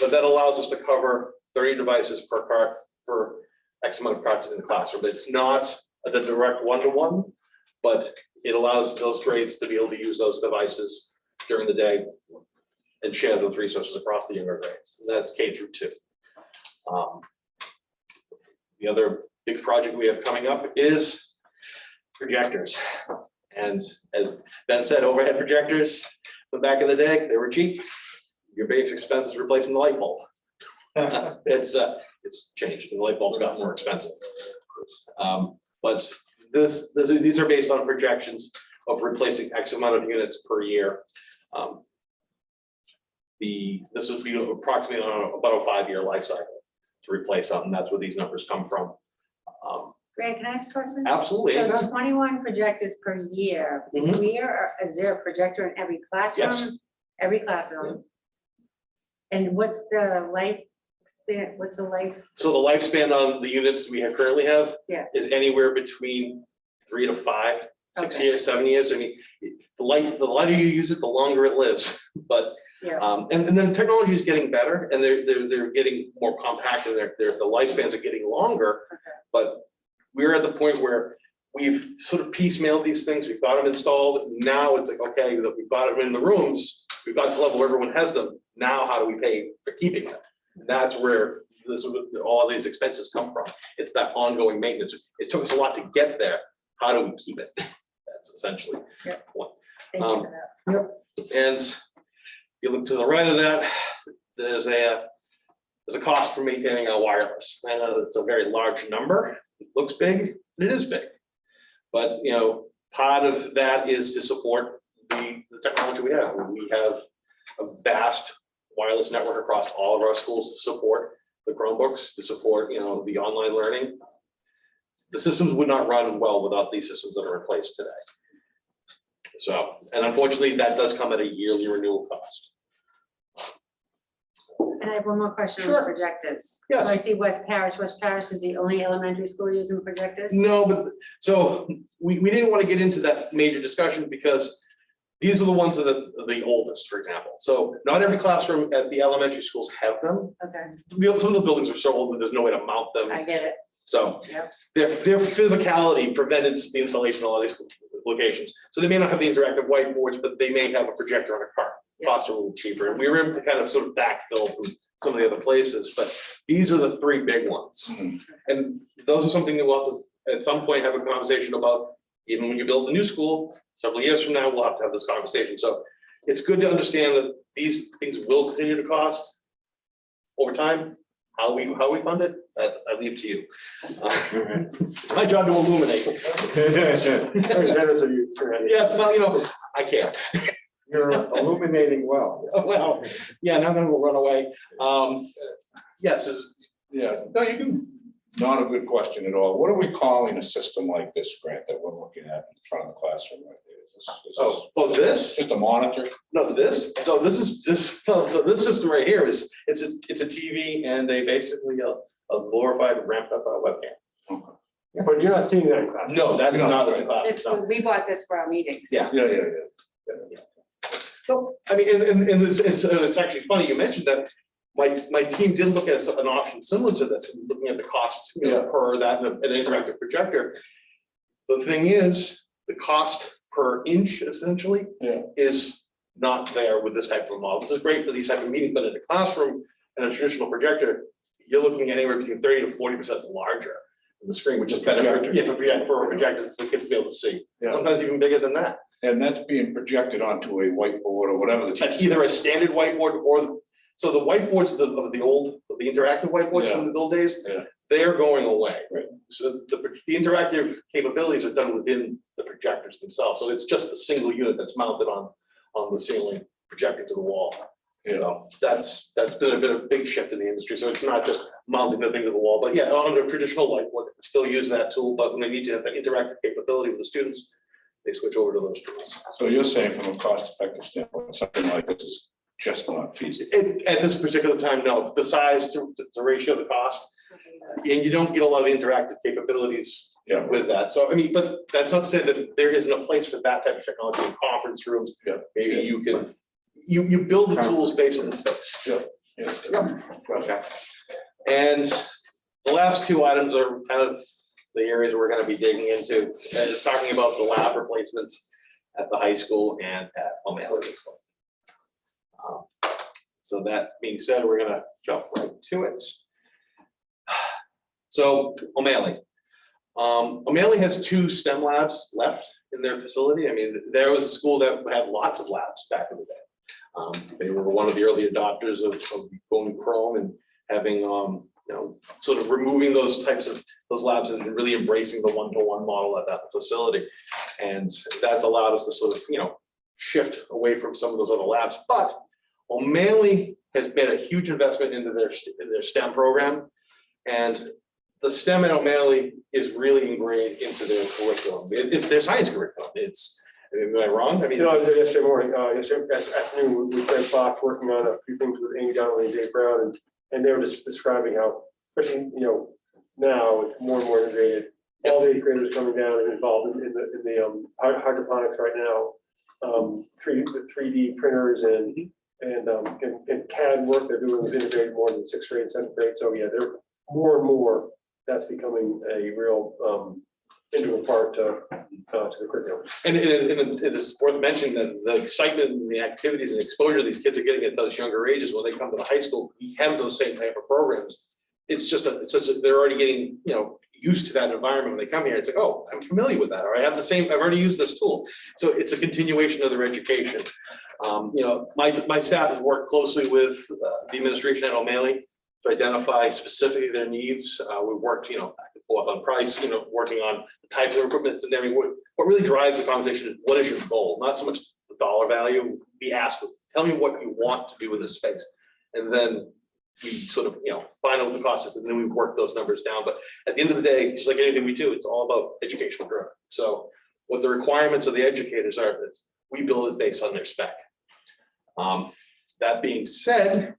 but that allows us to cover 30 devices per cart for X amount of carts in the classroom. It's not the direct one-to-one, but it allows those grades to be able to use those devices during the day and share those resources across the younger grades. And that's K through 2. The other big project we have coming up is projectors. And as Ben said, overhead projectors, but back in the day, they were cheap. Your biggest expense is replacing the light bulb. It's changed, the light bulbs got more expensive. But these are based on projections of replacing X amount of units per year. This would be approximately on about a 5-year life cycle to replace something. That's where these numbers come from. Grant, can I ask a question? Absolutely. So anytime. 21 projectors per year. Mhm. Is there a projector in every classroom? Yes. Every classroom? And what's the lifespan, what's the life? So the lifespan on the units we currently have Yeah. is anywhere between 3 to 5, 6 Okay. years, 7 years. I mean, the lighter you use it, the longer it lives. But Yeah. and then technology is getting better, and they're getting more compact, and the lifespans are getting longer. Okay. But we're at the point where we've sort of piecemealed these things. We've got them installed. Now it's like, okay, that we've got them in the rooms. We've got the level where everyone has them. Now, how do we pay for keeping them? And that's where all these expenses come from. It's that ongoing maintenance. It took us a lot to get there. How do we keep it? That's essentially the point. Thank you for that. And you look to the right of that, there's a cost for maintaining our wireless. I know it's a very large number. It looks big, and it is big. But, part of that is to support the technology we have. We have a vast wireless network across all of our schools to support the Chromebooks, to support, the online learning. The systems would not run well without these systems that are in place today. So, and unfortunately, that does come at a yearly renewal cost. And I have one more question on Sure. projectors. Yes. So I see West Parish. West Parish is the only elementary school using projectors? No, but, so, we didn't want to get into that major discussion because these are the ones that are the oldest, for example. So not every classroom at the elementary schools have them. Okay, Some of the buildings are so old that there's no way to mount them. I get it. So Yep. their physicality prevented the installation of all these locations. So they may not have the interactive whiteboards, but they may have a projector on a car. Cost a little cheaper. And we were able to kind of sort of backfill from some of the other places, but these are the 3 big ones. Mhm. And those are something that we'll have to, at some point, have a conversation about. Even when you build a new school, several years from now, we'll have to have this conversation. So it's good to understand that these things will continue to cost over time. How we fund it, I leave to you. It's my job to illuminate. Very generous of you. Yes, well, I can't. You're illuminating well. Well, yeah, now I'm gonna run away. Yes, Yeah, no, you can, not a good question at all. What are we calling a system like this, Grant, that we're looking at in front of the classroom right there? Is this this, just a monitor? no, this system right here it's a TV and basically a glorified ramped up webcam. But you're not seeing that in class. No, that is not what's in This, class. we bought this for our meetings. Yeah. Yeah. So, I mean, and it's actually funny you mentioned that. My team did look at an option similar to this, and looking at the cost, per that and an interactive projector. The thing is, the cost per inch essentially is not there with this type of model. This is great for these type of meetings, but in a classroom and a traditional projector, you're looking at anywhere between 30 to 40% larger than the screen, which is better for a projector for the kids to be able to see. Yeah. Sometimes even bigger than that. And that's being projected onto a whiteboard or whatever the teacher. Either a standard whiteboard or, so the whiteboards of the old, the interactive whiteboards from the old days, Yeah. they're going away. Right. So the interactive capabilities are done within the projectors themselves. So it's just a single unit that's mounted on the ceiling, projected to the wall. That's been a big shift in the industry. So it's not just mounting the thing to the wall, but yeah, on a traditional whiteboard, still use that tool, but when they need to have the interactive capability with the students, they switch over to those tools. So you're saying from a cost-effective standpoint, something like this is just not feasible? At this particular time, no, the size to the ratio, the cost, and you don't get a lot of interactive capabilities Yeah. with that. So, I mean, but that's not to say that there isn't a place for that type of technology in conference rooms. Yeah. Maybe you can, you build the tools based on the space. Okay. And the last 2 items are kind of the areas we're gonna be digging into, and it's talking about the lab replacements at the high school and at O'Malley. So that being said, we're gonna jump right to it. So O'Malley. O'Malley has 2 STEM labs left in their facility. I mean, there was a school that had lots of labs back in the day. They were one of the early adopters of going Chrome and having, sort of removing those labs and really embracing the one-to-one model at that facility. And that's allowed us to sort of, shift away from some of those other labs. But O'Malley has made a huge investment into their STEM program. And the STEM at O'Malley is really ingrained into their curriculum. It's their science curriculum. Am I wrong? I mean, I was there yesterday morning, yesterday afternoon, with Greg Fox working on a few things with Amy Donnelly and Dave Brown, and they were just describing how, especially, now it's more and more integrated. All the 8th graders coming down and involved in the hydroponics right now, the 3D printers and CAD work they're doing is integrated more than 6th grade, 7th grade. So yeah, they're more and more, that's becoming a real integral part to the curriculum. And it is worth mentioning that the excitement and the activities and exposure these kids are getting at those younger ages, when they come to the high school, we have those same type of programs. It's just they're already getting, used to that environment when they come here. It's like, oh, I'm familiar with that, or I've already used this tool. So it's a continuation of their education. My staff has worked closely with the administration at O'Malley to identify specifically their needs. We've worked, back and forth on price, working on the types of equipment that's in there. I mean, what really drives the conversation is, what is your goal? Not so much the dollar value. We ask, tell me what you want to do with this space. And then we sort of, find out what the cost is, and then we work those numbers down. But at the end of the day, just like anything we do, it's all about educational growth. So what the requirements of the educators are, we build it based on their spec. That being said,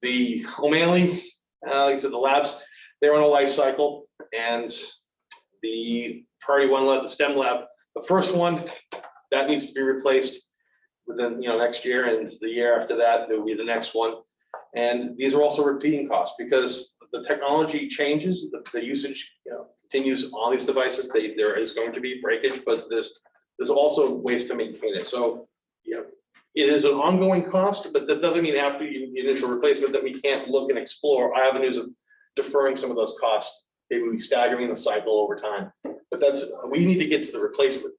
the O'Malley, like I said, the labs, they're on a life cycle, and the priority 1 lab, the STEM lab, the first one, that needs to be replaced within, next year, and the year after that, there will be the next one. And these are also repeating costs, because the technology changes, the usage, continues on these devices. There is going to be breakage, but there's also ways to maintain it. So, it is an ongoing cost, but that doesn't mean after the initial replacement that we can't look and explore avenues of deferring some of those costs, maybe staggering the cycle over time. But we need to get to the replacement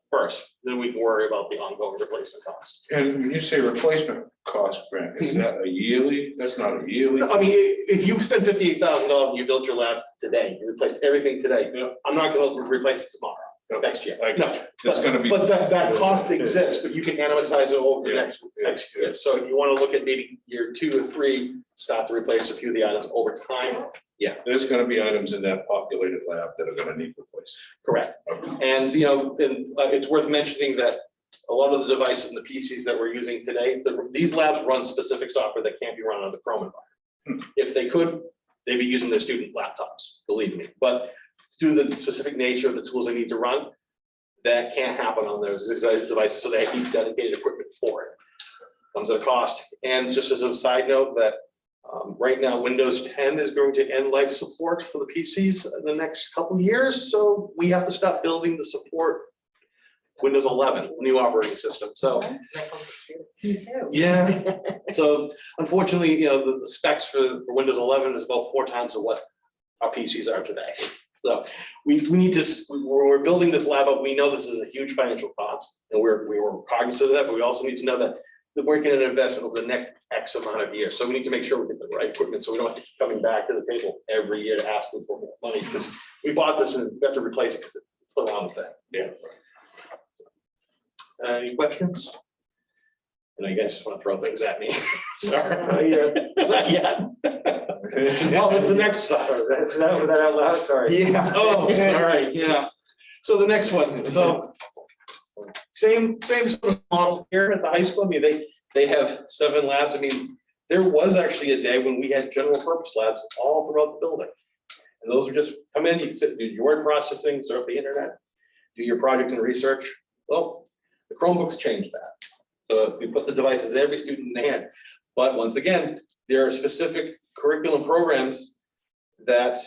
first, then we can worry about the ongoing replacement costs. And when you say replacement cost, Brent, is that a yearly? That's not a yearly. I mean, if you spend $58,000 and you built your lab today, you replaced everything today, I'm not gonna replace it tomorrow, next year. No, It's gonna be. but that cost exists, but you can amortize it over the next year. So if you wanna look at maybe year 2 or 3, start to replace a few of the items over time. There's gonna be items in that populated lab that are gonna need replaced. Correct. And, it's worth mentioning that a lot of the devices and the PCs that we're using today, these labs run specific software that can't be run on the Chrome environment. If they could, they'd be using their student laptops, believe me. But due to the specific nature of the tools they need to run, that can't happen on those devices, so they need dedicated equipment for it. Comes at a cost. And just as a side note, that right now, Windows 10 is going to end life support for the PCs in the next couple of years. So we have to stop building to support Windows 11, the new operating system. So, Me too. yeah. So unfortunately, the specs for Windows 11 is about 4 times of what our PCs are today. So we need to, when we're building this lab up, we know this is a huge financial cost, and we're cognizant of that, but we also need to know that we're making an investment over the next X amount of years. So we need to make sure we get the right equipment, so we don't have to keep coming back to the table every year asking for more money, because we bought this and we have to replace it because it's the wrong thing. Yeah. Any questions? And I guess just want to throw things at me. Sorry. Not yet. Oh, that's the next slide. Was that out loud? Sorry. Yeah, oh, sorry, yeah. So the next one, so same sort of model here at the high school. I mean, they have 7 labs. I mean, there was actually a day when we had general purpose labs all throughout the building. And those are just come in, you sit, do your word processing, surf the internet, do your project and research. Well, the Chromebooks changed that. So we put the devices in every student in the hand. But once again, there are specific curriculum programs that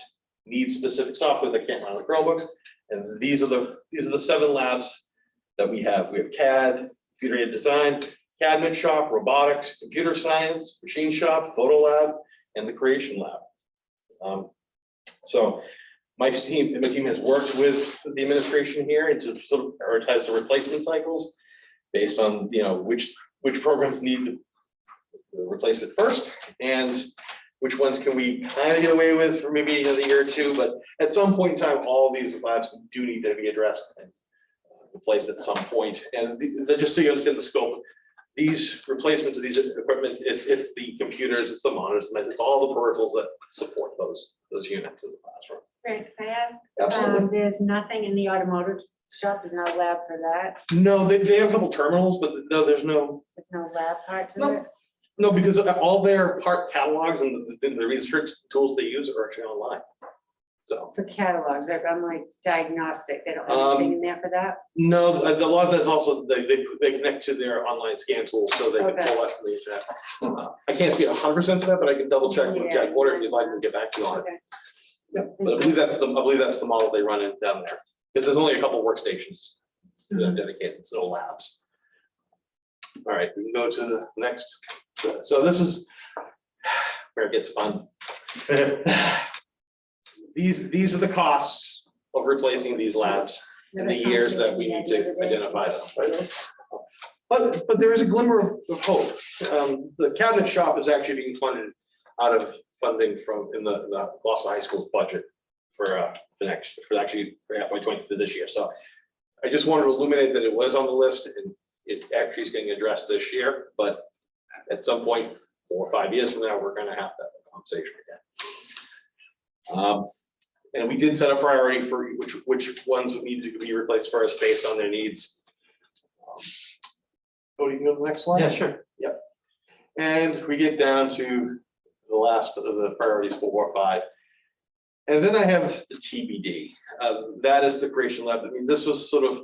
need specific software that can't run on the Chromebooks. And these are the 7 labs that we have. We have CAD, computer aided design, cabinet shop, robotics, computer science, machine shop, photo lab, and the creation lab. So my team has worked with the administration here and to sort of prioritize the replacement cycles based on which programs need the replacement first, and which ones can we kind of get away with for maybe another year or two, but at some point in time, all these labs do need to be addressed and replaced at some point. And just so you understand the scope, these replacements of these equipment, it's the computers, it's the monitors, it's all the peripherals that support those units in the classroom. Great, can I ask? Absolutely. There's nothing in the automotive shop, there's no lab for that, No, they have a couple terminals, but no, there's no, there's no lab part to No. it? no, because all their part catalogs and the research tools they use are actually online. So, For catalogs, I'm like diagnostic, they don't have anything in there for that? no, a lot of that's also, they connect to their online scan tools, so they can Okay. pull that from the internet. I can't speak 100% to that, but I can double check with Jack Porter if you'd like to get back to you on it. Okay. But I believe that's the model they run in down there, because there's only a couple workstations that are dedicated, it's no labs. All right, we can go to the next. So this is where it gets fun. These are the costs of replacing these labs in the years that we need to identify them. But there is a glimmer of hope. The cabinet shop is actually being funded out of funding from the Boston High School budget for FY 20 for this year. So I just wanted to illuminate that it was on the list and it actually is getting addressed this year, but at some point, 4 or 5 years from now, we're gonna have that conversation again. And we did set a priority for which ones would need to be replaced first based on their needs. Go to the next slide. Yeah, sure. Yep. And we get down to the last of the priorities, 4 or 5. And then I have the TBD. That is the creation lab. I mean, this was sort of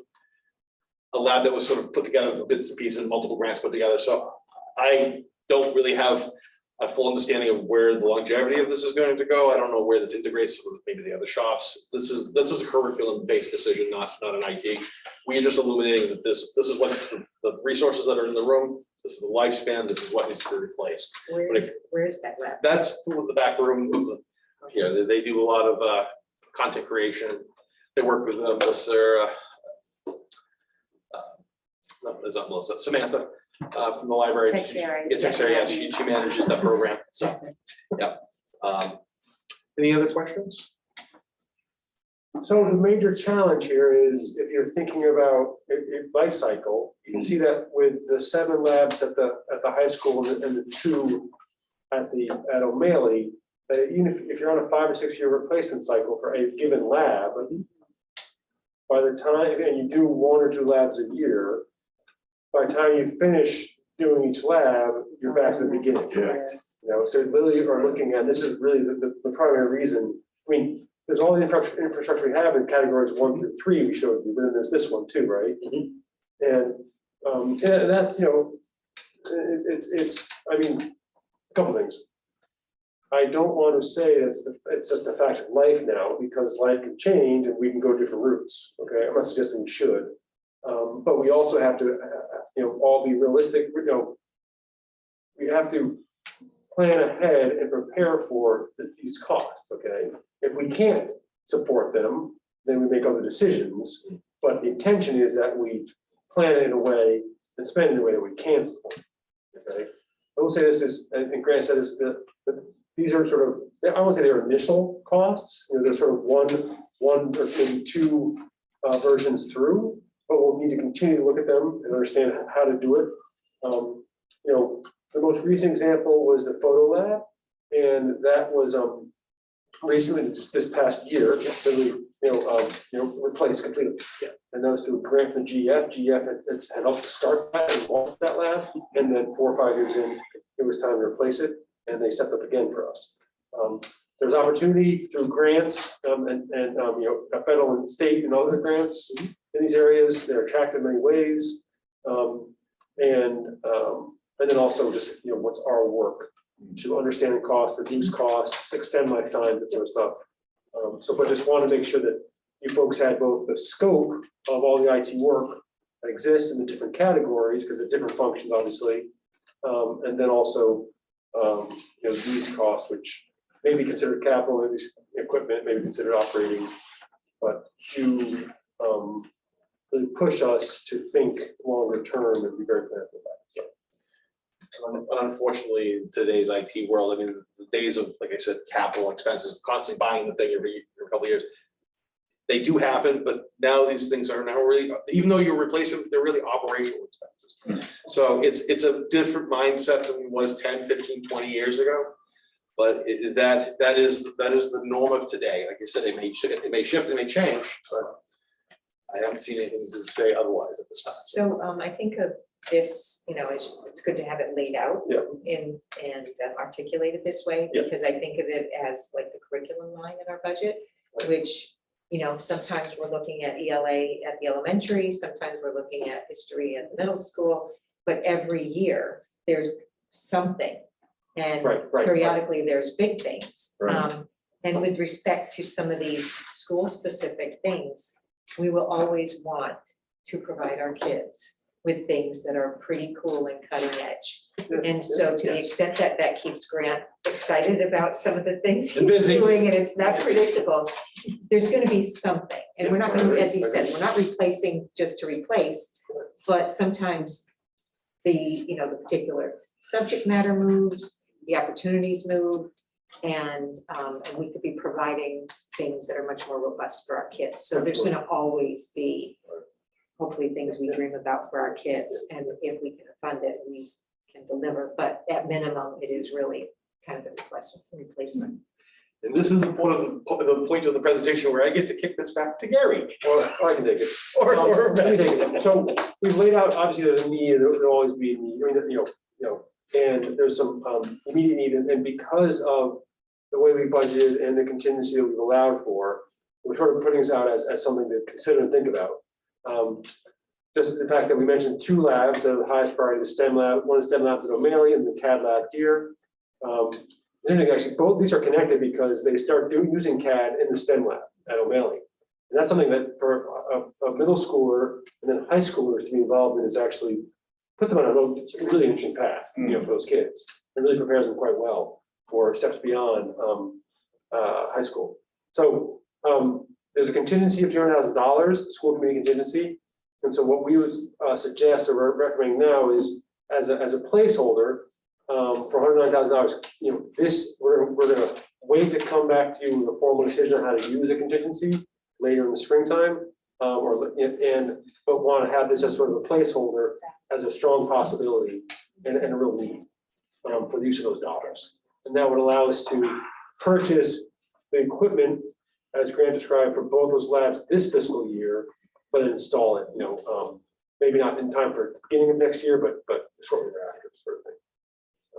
a lab that was sort of put together for bits and pieces, multiple grants put together. So I don't really have a full understanding of where the longevity of this is going to go. I don't know where this integrates with maybe the other shops. This is a curriculum-based decision, not an IT. We are just illuminating that this is what's the resources that are in the room. This is the lifespan. This is what needs to be replaced. Where's that lab? That's the back room. Here, they do a lot of content creation. They work with Melissa, not Melissa, Samantha from the library. Tex area. Yeah, Tex area, she manages that program, so, yeah. Any other questions? So the major challenge here is if you're thinking about a life cycle, you can see that with the 7 labs at the high school and the 2 at O'Malley, even if you're on a 5 or 6 year replacement cycle for a given lab, by the time, and you do 1 or 2 labs a year, by the time you finish doing each lab, you're back to the beginning. Correct. You know, so really are looking at, this is really the primary reason. I mean, there's all the infrastructure we have in categories 1 through 3 we showed you, but then there's this one too, right? And that's, you know, it's, I mean, a couple things. I don't want to say it's just a fact of life now, because life can change and we can go different routes, okay? I'm not suggesting we should. But we also have to, you know, all be realistic, you know, we have to plan ahead and prepare for these costs, okay? If we can't support them, then we make other decisions, but the intention is that we plan it in a way and spend it in a way that we can support, okay? I will say this is, and Grant said this, that these are sort of, I won't say they're initial costs, you know, they're sort of one or maybe 2 versions through, but we'll need to continue to look at them and understand how to do it. You know, the most recent example was the photo lab, and that was recently, just this past year, that we replaced completely. Yeah. And that was through a grant from GF. GF had helped start that and launched that lab, and then 4 or 5 years in, it was time to replace it, and they stepped up again for us. There's opportunity through grants and you know, federal and state and other grants in these areas. They're attractive in many ways. And then also just, you know, what's our work to understand the cost, reduce costs, extend lifetimes, that sort of stuff. But just want to make sure that you folks had both the scope of all the IT work that exists in the different categories, because they're different functions, obviously. And then also, you know, these costs, which may be considered capital, maybe equipment, maybe considered operating, but to really push us to think longer term and be very careful about it. Unfortunately, in today's IT world, I mean, the days of, like I said, capital expenses, constantly buying the thing every couple of years. They do happen, but now these things are now really, even though you're replacing, they're really operational expenses. So it's a different mindset than it was 10, 15, 20 years ago. But that is the norm of today. Like I said, it may shift, it may change, but I haven't seen anything to say otherwise at this time. So I think of this, it's good to have it laid out Yeah. and articulated this way, Yeah. because I think of it as like the curriculum line in our budget, which, sometimes we're looking at ELA at the elementary, sometimes we're looking at history at the middle school, but every year there's something. And Right. periodically there's big things. Right. And with respect to some of these school-specific things, we will always want to provide our kids with things that are pretty cool and cutting edge. And so to the extent that that keeps Grant excited about some of the things And he's busy. doing, and it's not predictable, there's gonna be something. And we're not gonna, as he said, we're not replacing just to replace, but sometimes the particular subject matter moves, the opportunities move, and we could be providing things that are much more robust for our kids. So there's gonna always be, hopefully, things we dream about for our kids, and if we can fund it, we can deliver, but at minimum, it is really kind of a replacement. And this is one of the point of the presentation where I get to kick this back to Gary. Or I can take it. Or Let me take it. So we've laid out, obviously, there's a need, there'll always be a need, and there's some immediate need, and because of the way we budgeted and the contingency that we've allowed for, we're sort of putting this out as something to consider and think about. Just the fact that we mentioned 2 labs that are the highest priority, the STEM lab, one of the STEM labs at O'Malley and the CAD lab here. Actually, both these are connected because they start using CAD in the STEM lab at O'Malley. And that's something that for a middle schooler and then high schoolers to be involved in is actually puts them on a really interesting path, for those kids. It really prepares them quite well for steps beyond high school. So there's a contingency of $200,000, the school committee contingency. And so what we would suggest or recommend now is as a placeholder for $109,000, this we're gonna wait to come back to you with a formal decision on how to use a contingency later in the springtime, but want to have this as sort of a placeholder as a strong possibility and a real need for the use of those dollars. And that would allow us to purchase the equipment as Grant described for both those labs this fiscal year, but install it, maybe not in time for the beginning of next year, but shortly thereafter, sort of thing.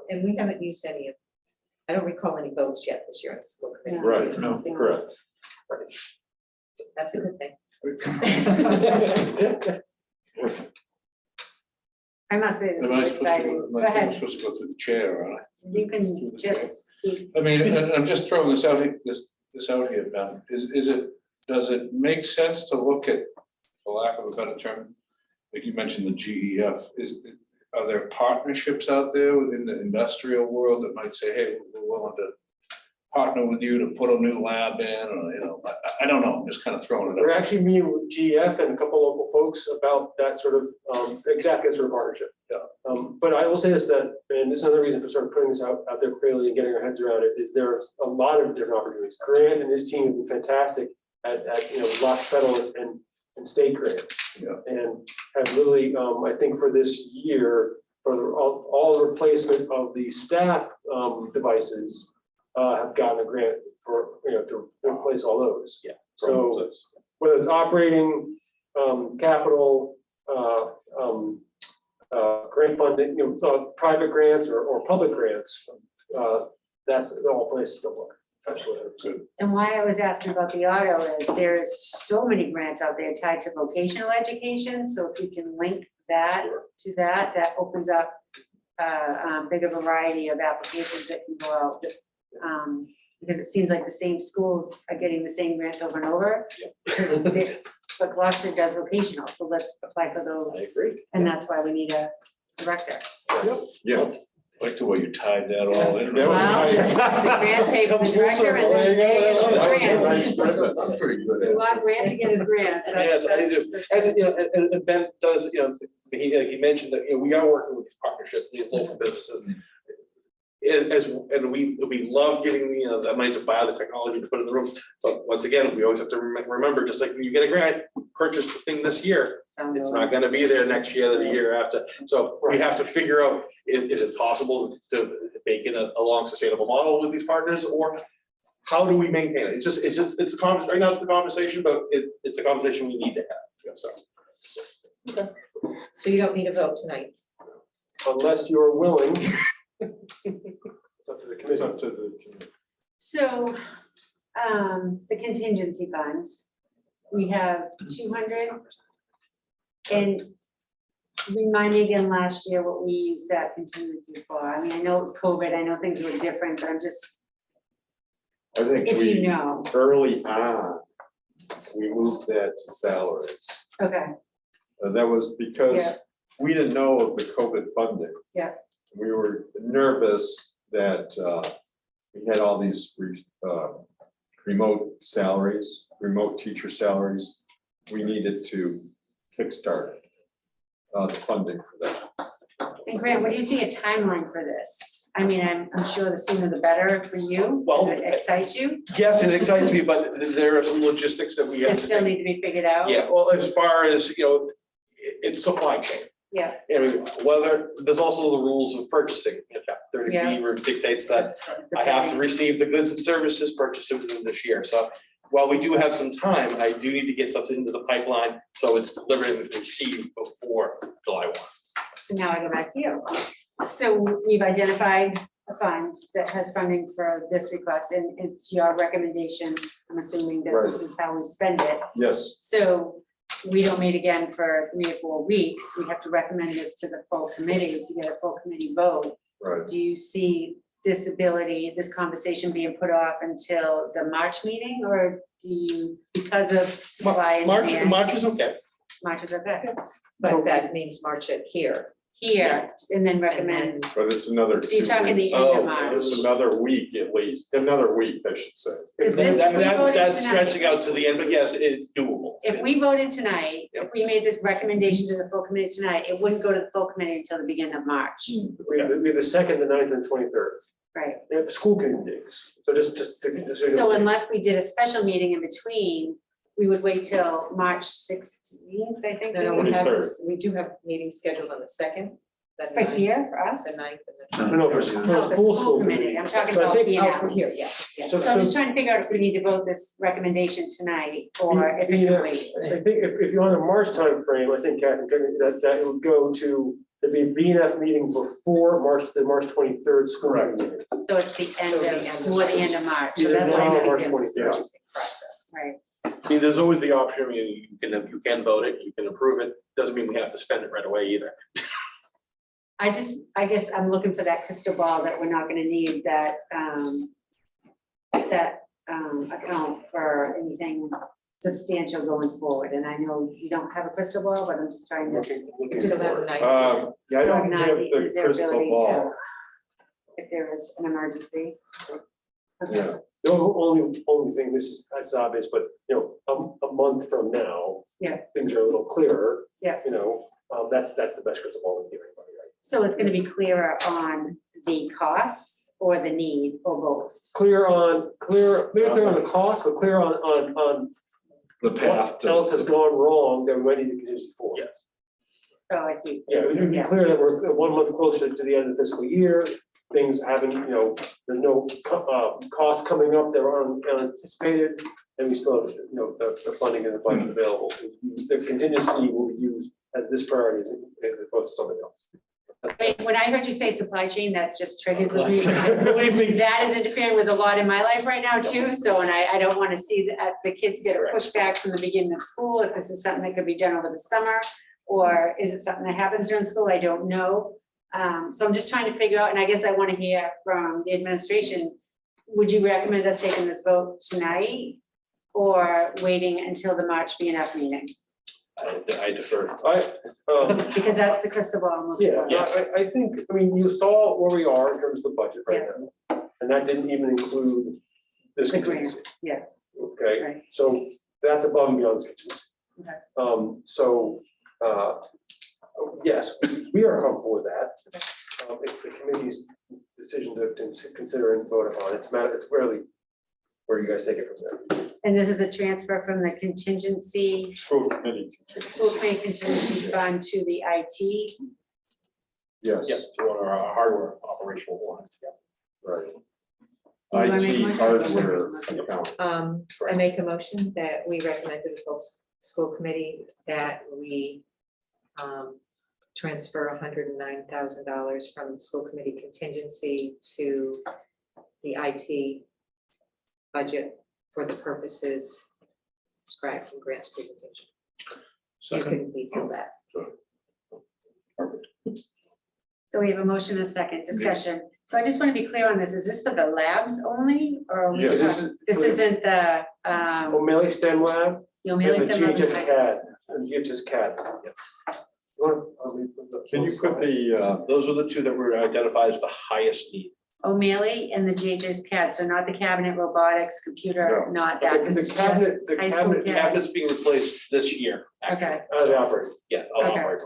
And we haven't used any of, I don't recall any votes yet this year on school committee. Right, no, correct. That's a good thing. I must say, Am this I is supposed exciting. to, Go I think I'm ahead. supposed to go through the chair, aren't I? You can just speak. I mean, and I'm just throwing this out, this out here, Ben. Does it make sense to look at, for lack of a better term, like you mentioned the GEF, are there partnerships out there within the industrial world that might say, hey, we're willing to partner with you to put a new lab in, or, I don't know, I'm just kind of throwing it We're out. actually meeting with GF and a couple local folks about that sort of exactly sort of partnership. Yeah. But I will say this, that, and this is another reason for sort of putting this out there clearly and getting our heads around it, is there's a lot of different opportunities. Grant and his team have been fantastic at lots of federal and state grants. Yeah. And have really, I think for this year, for all the replacement of the staff devices, have gotten a grant for, to replace all those. Yeah. So whether it's operating, capital, grant funding, private grants or public grants, that's all places to look. Absolutely. Good. And why I was asking about the auto is there's so many grants out there tied to vocational education. So if you can link that to that, that opens up a bigger variety of applications that can go out. Because it seems like the same schools are getting the same grants over and over. But Gloucester does vocational, so let's apply for those. I agree. And that's why we need a director. Yeah. I like the way you tied that all in. That was Well, nice. The grants pay for the Comes full director and circle. then There they you go. get the That's grants. That's pretty good. We want Grant to get his grants. Yes, I do. And, and Ben does, he mentioned that, we are working with these partnerships, these local businesses. And we love giving the money to buy the technology to put in the room, but once again, we always have to remember, just like when you get a grant, purchase the thing this year, it's not gonna be there next year, the year after. So we have to figure out, is it possible to make it a long sustainable model with these partners, or how do we maintain it? It's a conversation, right now it's the conversation, but it's a conversation we need to have, so. So you don't need a vote tonight. Unless you're willing. It's up to the It's committee. up to the committee. So, the contingency fund, we have 200. And remind me again last year what we used that contingency for. I mean, I know it's COVID, I know things were different, but I'm just, I think if you we, know, early on, we moved that to salaries. okay, That was because Yeah. we didn't know of the COVID funding. Yeah. We were nervous that we had all these remote salaries, remote teacher salaries. We needed to kickstart the funding for that. and Grant, what do you see a timeline for this? I mean, I'm sure the sooner the better for you, Well, does it excite you? Yes, it excites me, but there are some logistics that we They have to still take. need to be figured out? Yeah, well, as far as, it's supply chain. Yeah. And whether, there's also the rules of purchasing. Chapter 30B dictates that I have to receive the goods and services purchased within this year. So while we do have some time, I do need to get something into the pipeline, so it's delivered and received before July 1. So now I go back to you. So we've identified a fund that has funding for this request, and it's your recommendation, I'm assuming that this is how we spend it. Yes, So we don't meet again for 3 or 4 weeks. We have to recommend this to the full committee to get a full committee vote. right. Do you see this ability, this conversation being put off until the March meeting, or do you, because of supply and March demand? is okay. March is okay. But that means March it here. Here, and then And recommend, then But it's another. so you're 2 talking the weeks. end Oh, of March. It's another week at least, another week, I should say. Is this if we voted That's tonight? stretching out to the end, but yes, it's doable. If we voted tonight, if we made this recommendation to the full committee tonight, it wouldn't go to the full committee until the beginning of March, We have the 2nd, the 9th, and 23rd. right? They have school committee meetings. So just. So unless we did a special meeting in between, we would wait till March 16th, I think. No, we we would have, 23rd. we do have meetings scheduled on the 2nd. the For 9th, here, for us? The 9th and the. No, for school, No, the school committee, I'm talking So I about think- being Oh, out. for here, yes, yes. So I'm just trying to figure out if we need to vote this recommendation tonight, or if it Yeah, can wait. I think if you're on the March timeframe, I think Kathy, that it would go to, there'd be a BNF meeting before the March 23rd school committee meeting. So it's the end So the of, end of more the March. end of March, so Either that's now why or I Begins March the 23rd. purchasing process. right. See, there's always the option, you can vote it, you can approve it, doesn't mean we have to spend it right away either. I guess I'm looking for that crystal ball that we're not gonna need that, account for anything substantial going forward, and I know you don't have a crystal ball, but I'm just trying to. Looking So for that it. 9th. Yeah, I don't have Organize, the is there crystal ability ball. to, if there is an emergency? Okay. Yeah, The only thing, this is, that's obvious, but, a month from now. Yeah. Things are a little clearer. Yeah. That's the best crystal ball we can give anybody, right? So it's gonna be clearer on the costs or the need, or both? Clear on the cost, but clear on The path what to. else has gone wrong that we might need to contingency for. Yeah. Oh, I see. Yeah, we would be Yeah. clear that we're 1 month closer to the end of the fiscal year, things haven't, there's no costs coming up that are unanticipated, and we still have, the funding and the budget available. The contingency will be used as this priority as opposed to something else. Wait, when I heard you say supply chain, that just triggered with me. Believe me. That is interfering with a lot in my life right now too, so, and I don't wanna see the kids get a pushback from the beginning of school, if this is something that could be done over the summer, or is it something that happens during school, I don't know. So I'm just trying to figure out, and I guess I wanna hear from the administration, would you recommend us taking this vote tonight, or waiting until the March BNF meeting? I defer. Because that's the crystal ball I'm looking Yeah, for. I think, you saw where we are in terms of the budget right now, and that didn't even include this The grant, contingency. yeah. Okay, Right. so that's above and beyond this contingency. Okay. So, Yes, we are comfortable with that. It's the committee's decision to consider and vote upon. It's really where you guys take it from there. And this is a transfer from the contingency, School committee. school committee contingency fund to the IT. Yes, Yes, to our hardware operational lines, yeah. right. Do you wanna make a IT motion? hardware account. I make a motion that we recommend to the full school committee that we transfer $109,000 from the school committee contingency to the IT budget for the purposes described in Grant's presentation. You Second. can detail that. So we have a motion and a second discussion. So I just want to be clear on this. Is this for the labs only or? are we Yes. talking- This isn't the, O'Malley STEM Lab you'll and merely the send them. GHS CAD, and GHS CAD. Can you put the, Those are the two that were identified as the highest need. O'Malley and the JJ's CAD, so not the cabinet robotics, computer, not that. This The is just cabinet, the high school cabinet, CAD. Cabinet's being replaced this year. actually. Okay, out of the operating. Yeah, I'll Okay. operate.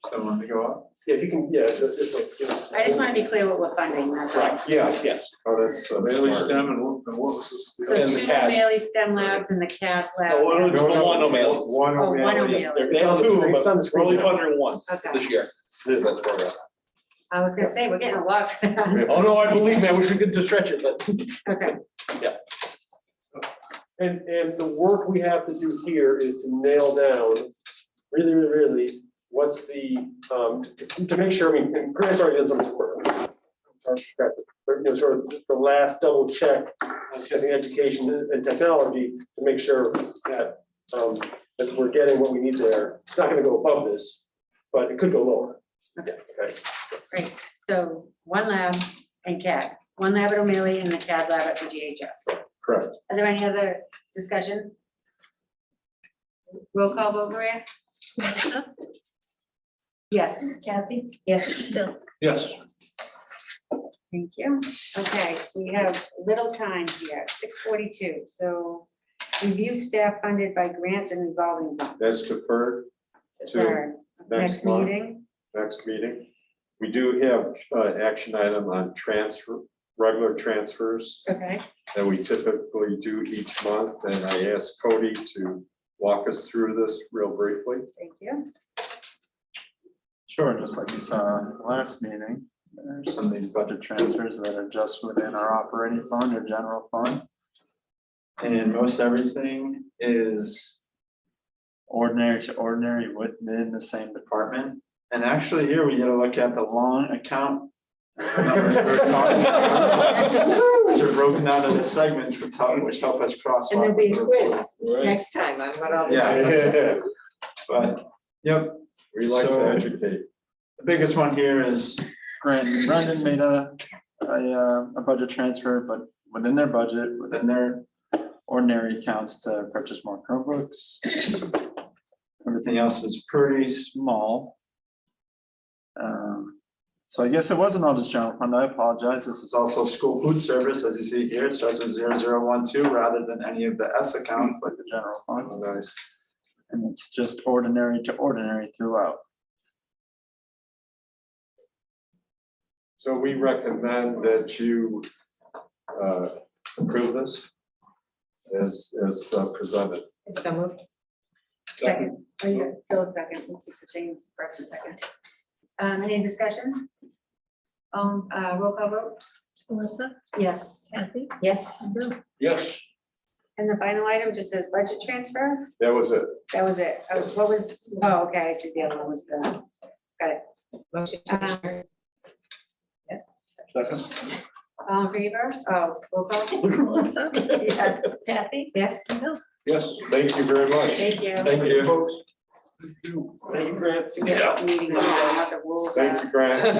So want to go up? Yeah, if you can, yeah, just like, you know. I just want to be clear what we're funding, that's all. yeah, Yes. oh, that's. Bailey smart. STEM and what was this? So And the two CAD. O'Malley STEM labs and the CAD lab. No, No, no, one O'Malley. One Oh, one O'Malley. O'Malley. They have two, It's on the but screen we're only now. funding one Okay. this year. That's the program. I was gonna say, we're getting a lot for that. Oh, no, I believe, man, we should get to stretch it, but Okay, And the work we have to do here is to nail down, really, what's the, to make sure, I mean, and Grant's already done some of this work. But, you know, sort of the last double check on checking education and technology to make sure that, that we're getting what we need there. It's not gonna go above this, but it could go lower. Okay. Okay. great. So one lab and CAD, one lab at O'Malley and the CAD lab at the GHS. Correct. Are there any other discussion? Roll call vote, Maria? Melissa, Yes. Kathy, Yes. Bill. Yes. Thank you. Okay, so we have little time here, 6:42. So review staff funded by grants and revolving funds. That's deferred to Third, next next month. meeting. next meeting. We do have action item on regular transfers Okay, that we typically do each month. And I asked Cody to walk us through this real briefly. thank you. Sure, just like you saw in the last meeting, there's some of these budget transfers that are just within our operating fund or general fund. And most everything is ordinary to ordinary within the same department. And actually here we get to look at the long account numbers we were talking about, which are broken down into segments, which help us cross. And there'll be a quiz Right. next time on what all this. Yeah. But, yep, We like to So- educate. the biggest one here is Grant and Brendan made a budget transfer, but within their budget, within their ordinary accounts to purchase more Chromebooks. Everything else is pretty small. So I guess it wasn't all just general fund. I apologize. This is also school food service, as you see here. It starts with 0012 rather than any of the S accounts like the general fund. Nice. And it's just ordinary to ordinary throughout. So we recommend that you approve this as presented. So moved. Second, oh, yeah, Bill second, it's the same person second. Any discussion? Roll call vote? Melissa, Yes. Kathy, Yes. Bill. Yes. And the final item just says budget transfer. That was it. That was it. What was, oh, okay, I see the other one was the, got it. Motion to adjourn. Yes. Second. All in favor? Oh, roll call? Melissa, Yes. Kathy, Yes. Bill. Yes. Thank you very much. Thank you. Thank you. Folks. Thank you, Grant. Meeting, not the rules. Thank you, Grant.